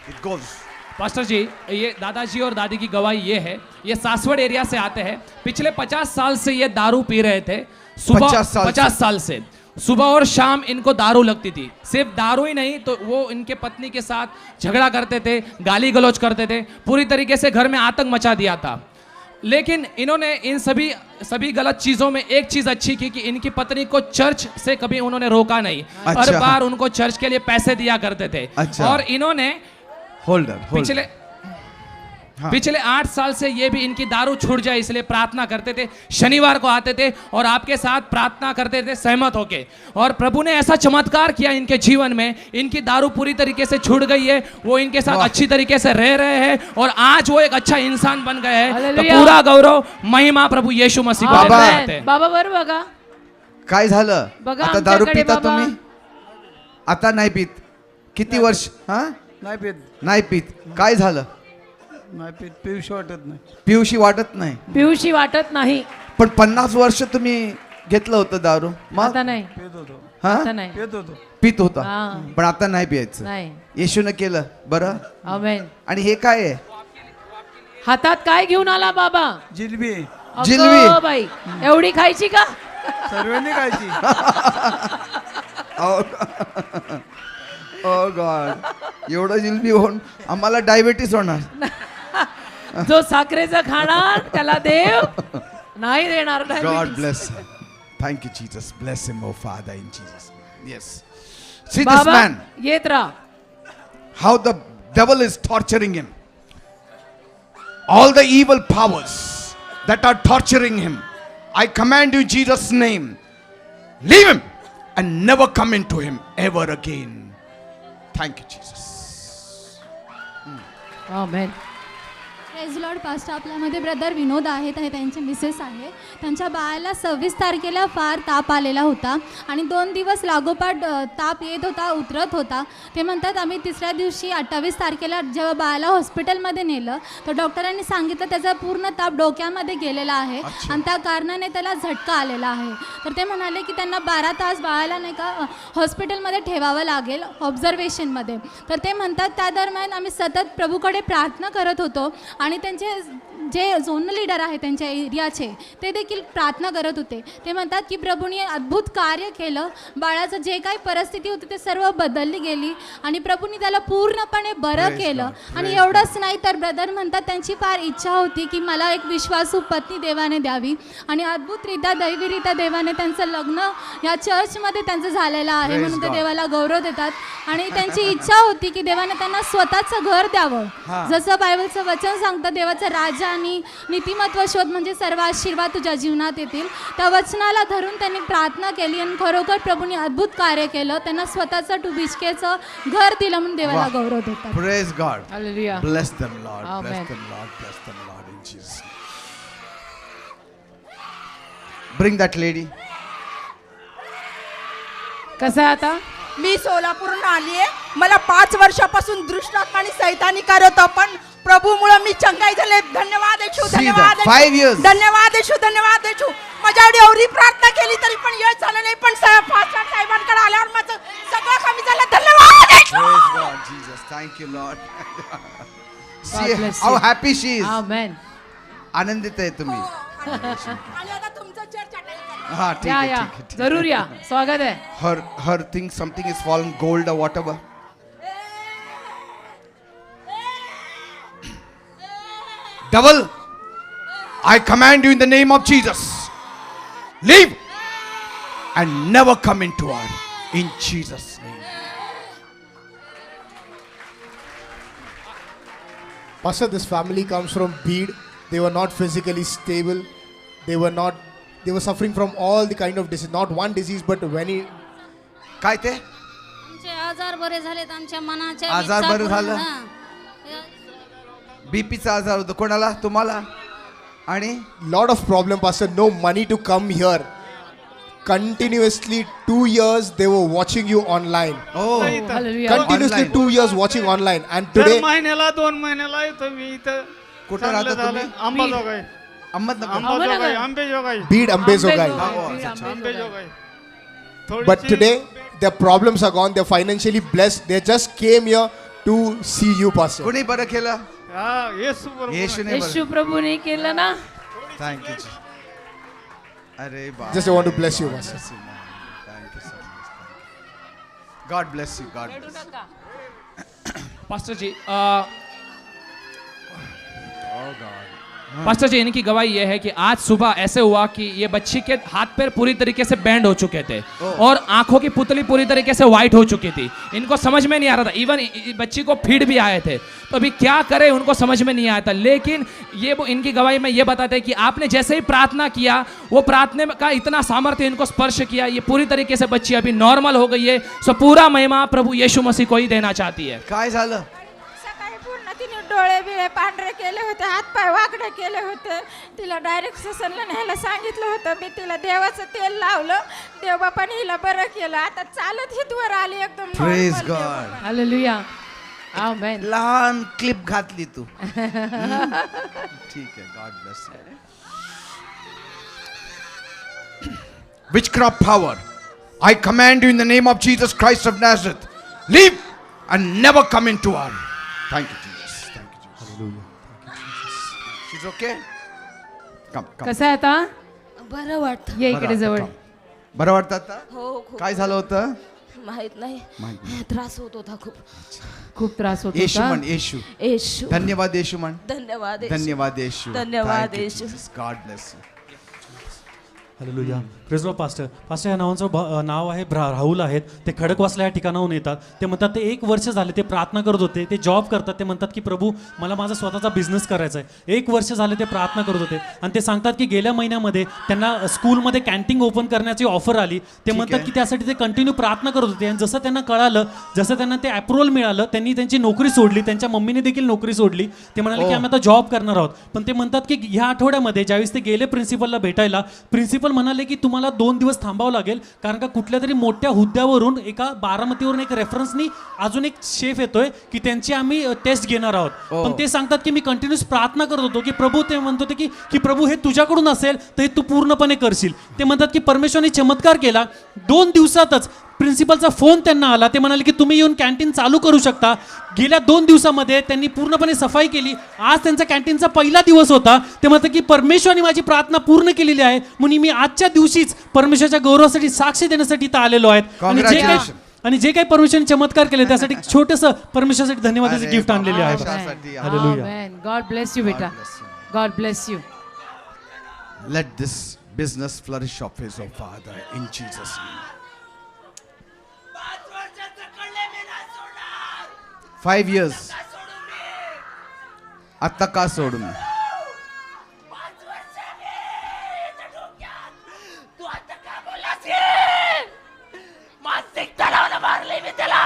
It goes. Pastor ji ये दादाजी और दादी की गवाही ये है. ये सासवड़ एरिया से आते हैं. पिछले 50 साल से ये दारू पी रहे थे. 50 साल से सुबह और शाम इनको दारू लगती थी. सिर्फ दारू ही नहीं तो वो इनके पत्नी के साथ झगड़ा करते थे, गाली गलौज करते थे, पूरी तरीके से घर में आतंक मचा दिया था. लेकिन इन्होंने इन सभी गलत चीजों में एक चीज अच्छी की कि इनकी पत्नी को चर्च से कभी उन्होंने रोका नहीं. अच्छा. हर बार उनको चर्च के लिए पैसे दिया करते थे. अच्छा. और इन्होंने Hold on. पिछले हाँ। पिछले 8 साल से ये भी इनकी दारू छूट जाए इसलिए प्रार्थना करते थे, शनिवार को आते थे और आपके साथ प्रार्थना करते थे सहमत होके, और प्रभु ने ऐसा चमत्कार किया इनके जीवन में, इनकी दारू पूरी तरीके से छूट गई है, वो इनके साथ वाह। अच्छी तरीके से रह रहे हैं और आज वो एक अच्छा इंसान बन गए हैं। तो हालेलुया। पूरा गौरव महिमा प्रभु यीशु मसीह को बाबा। देते जाते हैं। बाबा वर बघा. काय झालं बघा आता दारू आमच्याकडे पिता बाबा. तुम्ही आता नाही पित किती वर्ष हा नाही पेत नाही पित काय झालं नाही पेत पिऊशी वाटत नाही. पिऊशी वाटत नाही पिऊशी वाटत नाही. पण 50 वर्ष तुम्ही घेतलं होतं दारू मग आता नाही. पेत होतो हा आता नाही. पेत होतो. पित होता हा. पण आता नाही पियायचं नाही. येशूने केलं बरं. आमेन. आणि हे काय आहे हातात काय घेऊन आला बाबा? जिलबी अगं जिलबी. बाई, एवढी खायची का? सर्वांनी खायची. ओ गॉड एवढं जिलबी होऊन आम्हाला डायबिटीस होणार. जो साखरेचं खाणार त्याला देव नाही देणार. God diabetes. bless him. Thank you, Jesus. Bless him, oh Father, in Jesus' name. Yes. See this बाबा man, येत राहा. how the devil is torturing him. All the evil powers that are torturing him, I command you in Jesus' name, leave him and never come into him ever again. Thank you, Jesus. Amen. Praise Lord. Past आपल्यामध्ये brother विनोद आहेत, हे त्यांचे Mrs आहे. त्यांच्या बाळाला 26 तारखेला फार ताप आलेला होता आणि 2 दिवस लागोपाठ ताप येत होता, उतरत होता. ते म्हणतात आम्ही तिसऱ्या दिवशी 28 तारखेला जेव्हा बाळाला हॉस्पिटलमध्ये नेलं तर डॉक्टरांनी सांगितलं त्याचा पूर्ण ताप डोक्यामध्ये गेलेला आहे आणि त्या कारणाने त्याला झटका आलेला आहे. तर ते म्हणाले की त्यांना 12 तास बाळाला नाही का हॉस्पिटलमध्ये ठेवावं लागेल ऑब्झर्वेशनमध्ये. तर ते म्हणतात त्या दरम्यान आम्ही सतत प्रभूकडे प्रार्थना करत होतो आणि त्यांचे जे झोनल लीडर आहे त्यांच्या एरियाचे ते देखील प्रार्थना करत होते. ते म्हणतात की प्रभूने अद्भुत कार्य केलं, बाळाचं जे काही परिस्थिती होती ते सर्व बदलली गेली आणि प्रभूने त्याला पूर्णपणे बरं केलं. आणि एवढंच नाही तर ब्रदर म्हणतात त्यांची फार इच्छा होती की मला एक विश्वासू पत्नी देवाने द्यावी आणि अद्भुतरित्या दैवीरित्या देवाने त्यांचं लग्न या चर्चमध्ये त्यांचं झालेलं आहे. Praise म्हणून ते God. देवाला गौरव देतात आणि त्यांची इच्छा होती की देवाने त्यांना स्वतःचं घर द्यावं. जसं बायबलचं वचन सांगतं देवाचं राज्य आणि नीतिमत्व शोध म्हणजे सर्व आशीर्वाद तुझ्या जीवनात येतील. त्या वचनाला धरून त्यांनी प्रार्थना केली आणि खरोखर प्रभूने अद्भुत कार्य केलं. त्यांना स्वतःचं टुबिचकेचं घर दिलं म्हणून देवाला वाह. गौरव देतात. Praise God. Hallelujah. Bless them, Lord. Bless Amen. them, Lord. Bless them, Lord, in Jesus' name. Bring that lady. कसं आहे आता? मी सोलापूरहून आली आहे. मला 5 वर्षापासून दृष्टात्मा आणि सैतानी कार्य होतं, पण प्रभूमुळे मी चंगाई झाले. धन्यवाद येशू, See धन्यवाद that. 5 years. येशू, धन्यवाद येशू, धन्यवाद येशू. माझ्यावर एवढी प्रार्थना केली तरी पण यश झालं नाही, पण फास्टर साहेबांकडे आल्यावर माझं सगळं कमी झालं. धन्यवाद येशू. Praise God, Jesus. Thank you, Lord. See bless how you. happy she is. आमेन. आनंदित आहे तुम्ही. आणि आता तुमचं चर्च अटेंड करा. हा ठीक या आहे या ठीक आहे, ठीक आहे. जरूर या. स्वागत आहे. Her thing, something is fallen, gold or whatever. Devil, I command you in the name of Jesus, leave and never come into her in Jesus' name. Pastor, this family comes from Bede. They were not physically stable. They were suffering from all the kind of disease. Not one disease, but many. काय ते आमचे आजार बरे झालेत, आमच्या मनाचे आजार इच्छा बरे पूर्ण- झालं? हां. बीपीचा आजार होता कोणाला, तुम्हाला? आणि Lot of problem, Pastor. No money to come here. Continuously 2 years they were watching you online. हो hallelujah. Continuously Online. 2 years watching online. And दर today, महिन्याला 2 महिन्याला येतो मी इथं. कुठं चांगलं राहता झालं. तुम्ही? Ambajogai. Ahmednagar. Ambajogai, Ambejogai, Bede Ambezogai. Ambejogai. But today, their problems are gone. They're financially blessed. They just came here to see you, Pastor. कोणी बरं केलं? हा, येशू बरोबर. येशूने येशू बरं. प्रभूने केलं ना. थँक्यू. अरे बाप. Just I want to bless you, Pastor. Bless you, man. Thank you so much. Thank you. God bless you. God bless you. Pastor ji Oh God. Pastor ji इनकी गवाही ये है कि आज सुबह ऐसे हुआ कि ये बच्ची के हाथ पैर पूरी तरीके से बैंड हो चुके थे और आंखों की पुतली पूरी तरीके से व्हाइट हो चुकी थी। इनको समझ में नहीं आ रहा था, इवन बच्ची को फीड भी आए थे, तो अभी क्या करे उनको समझ में नहीं आया था। लेकिन ये वो इनकी गवाही में ये बताते हैं कि आपने जैसे ही प्रार्थना किया, वो प्रार्थना का इतना सामर्थ्य इनको स्पर्श किया, ये पूरी तरीके से बच्ची अभी नॉर्मल हो गई है। सो पूरा महिमा प्रभु यीशु मसीह को ही देना चाहती है। काय झालं? सकाळी पूर्ण तिने डोळे बिळे पांढरे केले होते, हातपाय वाकडे केले होते. तिला डायरेक्ट ससनला न्यायला सांगितलं होतं. मी तिला देवाचं तेल लावलं, देवबापाने हिला बरं केलं. आता चालत हितवर आली एकदम Praise normal God. देवबापा. हालेलुया. आमेन. लहान क्लिप घातली तू. ठीक आहे. God bless you. Witchcraft power, I command you in the name of Jesus Christ of Nazareth, leave and never come into our. Thank you, Jesus. Thank you, Jesus. Hallelujah. Thank you, Jesus. She's okay? Come. कसं आहे आता? बरं वाटतं. ये इकडे जवळ. बरं वाटतं आता? हो खूप. काय झालं होतं? माहित नाही. त्रास होत होता खूप. खूप त्रास होत येशू होता. म्हण, येशू. येशू. धन्यवाद येशू म्हण. धन्यवाद येशू. धन्यवाद येशू. धन्यवाद Thank you, Yeshu. Jesus. God bless you. Hallelujah. Praise Lord pastor. Pastor या नावाचं नाव आहे राहुल आहेत. ते खडकवासला या ठिकाणाहून येतात. ते म्हणतात ते 1 वर्ष झाले ते प्रार्थना करत होते, ते जॉब करतात. ते म्हणतात की प्रभू मला माझा स्वतःचा बिझनेस करायचा आहे. 1 वर्ष झाले ते प्रार्थना करत होते आणि ते सांगतात की गेल्या महिन्यामध्ये त्यांना स्कूलमध्ये कॅन्टीन ओपन करण्याची ऑफर आली. ते म्हणतात की त्यासाठी ते कंटिन्यू प्रार्थना करत होते आणि जसं त्यांना कळालं, जसं त्यांना ते अप्रुव्हल मिळालं, त्यांनी त्यांची नोकरी सोडली. त्यांच्या मम्मीने देखील नोकरी सोडली. ते म्हणाले की आम्ही आता जॉब करणार आहोत. पण ते म्हणतात की ह्या आठवड्यामध्ये ज्यावेळेस ते गेले प्रिन्सिपलला भेटायला, प्रिन्सिपल म्हणाले की तुम्हाला 2 दिवस थांबावं लागेल, कारण का कुठल्या तरी मोठ्या हुद्द्यावरून एका बारामतीवरून एक रेफरन्सनी अजून एक शेफ येतोय की त्यांची आम्ही टेस्ट घेणार आहोत. पण ते सांगतात की मी कंटिन्यूस प्रार्थना करत होतो की प्रभू, ते म्हणत होते की प्रभू हे तुझ्याकडून असेल तर हे तू पूर्णपणे करशील. ते म्हणतात की परमेश्वराने चमत्कार केला. 2 दिवसातच प्रिन्सिपलचा फोन त्यांना आला. ते म्हणाले की तुम्ही येऊन कॅन्टीन चालू करू शकता. गेल्या 2 दिवसामध्ये त्यांनी पूर्णपणे सफाई केली. आज त्यांचा कॅन्टीनचा पहिला दिवस होता. ते म्हणतात की परमेश्वराने माझी प्रार्थना पूर्ण केलेली आहे, म्हणून मी आजच्या दिवशीच परमेश्वराच्या गौरवासाठी साक्ष देण्यासाठी इथं आलेलो आहे. आणि जे काही परमेश्वराने चमत्कार केले त्यासाठी छोटंसं परमेश्वरासाठी धन्यवादाचं गिफ्ट आणलेले आहे. Hallelujah. Amen. God bless you बेटा. God bless you. Let this business flourish of his, oh Father, in Jesus' name. 5 years. आता का सोडून? मानसिक तणावानं मारले मी त्याला.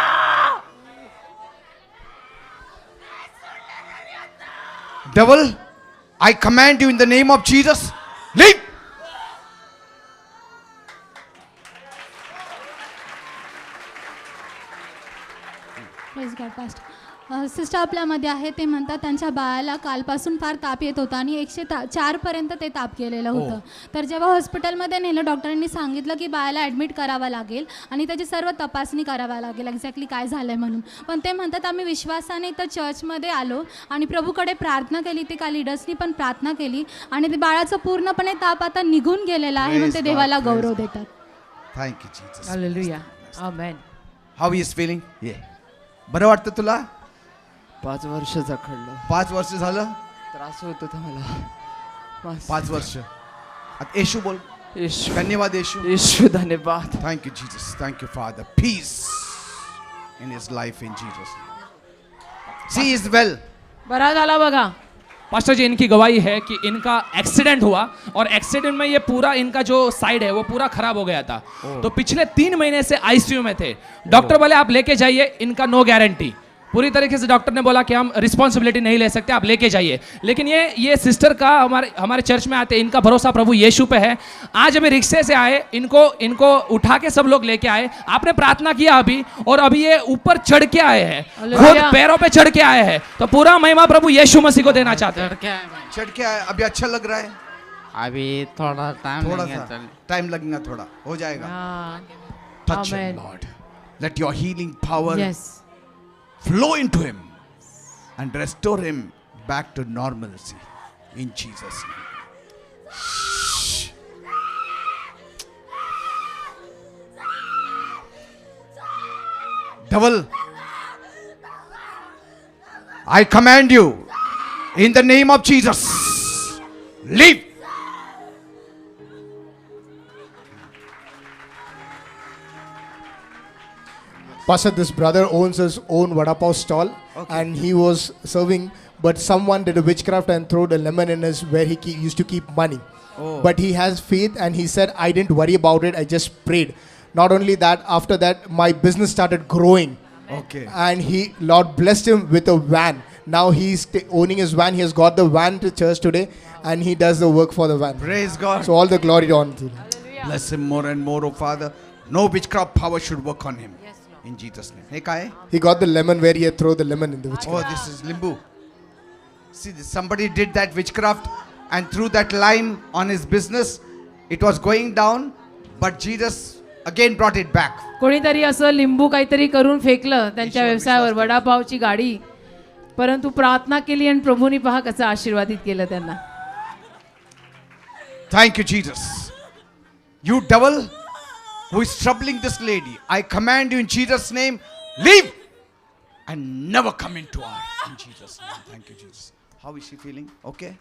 Devil, I command you in the name of Jesus, leave. Praise God pastor. Sister आपल्यामध्ये आहे. ते म्हणतात त्यांच्या बाळाला कालपासून फार ताप येत होता आणि 104 पर्यंत ते ताप केलेलं होतं. तर जेव्हा हॉस्पिटलमध्ये नेलं, डॉक्टरांनी सांगितलं की बाळाला ॲडमिट करावं लागेल आणि त्याची सर्व तपासणी करावं लागेल एक्झॅक्टली काय झालं आहे म्हणून. पण ते म्हणतात आम्ही विश्वासाने इथं चर्चमध्ये आलो आणि प्रभूकडे प्रार्थना केली. ते का लिडर्सनी पण प्रार्थना केली आणि ते बाळाचं पूर्णपणे ताप आता निघून गेलेला आहे, म्हणून ते देवाला गौरव देतात. Thank you, Jesus. Hallelujah. Amen. How he is feeling? बरं वाटतं तुला? 5 वर्ष जखडलं. 5 वर्ष झालं? त्रास होत होता मला. 5 वर्ष. आता येशू बोल. येशू. धन्यवाद येशू. येशू धन्यवाद. Thank you, Jesus. Thank you, Father. Peace in his life in Jesus' name. See, he is well. बरा झाला बघा. पास्टर जी इनकी गवाही है कि इनका एक्सीडेंट हुआ और एक्सीडेंट में ये पूरा इनका जो साइड है वो पूरा खराब हो गया था. तो पिछले 3 महीने से आईसीयू में थे. डॉक्टर बोले आप लेके जाइए, इनका नो गारंटी. पूरी तरीके से डॉक्टर ने बोला कि हम रिस्पॉन्सिबिलिटी नहीं ले सकते, आप लेके जाइए. लेकिन ये सिस्टर का हमारे चर्च में आते, इनका भरोसा प्रभु यीशु पे है. आज अभी रिक्शे से आए, इनको उठा के सब लोग लेके आए. आपने प्रार्थना किया अभी, और अभी ये ऊपर चढ़ के आए हैं, खुद पैरों पे चढ़ के आए हैं. तो पूरा महिमा प्रभु यीशु मसीह को देना चाहते हैं. चढ़ के आया, अभी अच्छा लग रहा है? अभी थोड़ा टाइम थोड़ा सा टाइम लगेगा, थोड़ा हो जाएगा. Touch him, Lord. Let your healing power Yes. flow into him and restore him back to normalcy in Jesus' name. Devil, I command you in the name of Jesus, Leave. Pastor, this brother owns his own vada pav stall, and he was serving, but someone did a witchcraft and threw the lemon in his where he used to keep money. But he has faith, and he said, I didn't worry about it, I just prayed. Not only that, after that, my business started growing. Okay. And Lord blessed him with a van. Now he's owning his van. He has got the van to church today, and he does the work for the van. Praise God. So all the glory on to him. Bless him more and more, oh Father. No witchcraft power should work on him. In Jesus' name. Hey, Kai. He got the lemon where he had thrown the lemon in the witchcraft. Oh, this is limbu. See, somebody did that witchcraft and threw that lime on his business. It was going down, but Jesus again brought it back. कोणीतरी असं लिंबू काहीतरी करून फेकलं त्यांच्या व्यवसायावर, वडापावची गाडी, परंतु प्रार्थना केली आणि प्रभूनी पहा कसं आशीर्वादित केलं त्यांना. Thank you, Jesus. You devil who is troubling this lady, I command you in Jesus' name, leave and never come into her. In Jesus' name. Thank you, Jesus. How is she feeling? Okay?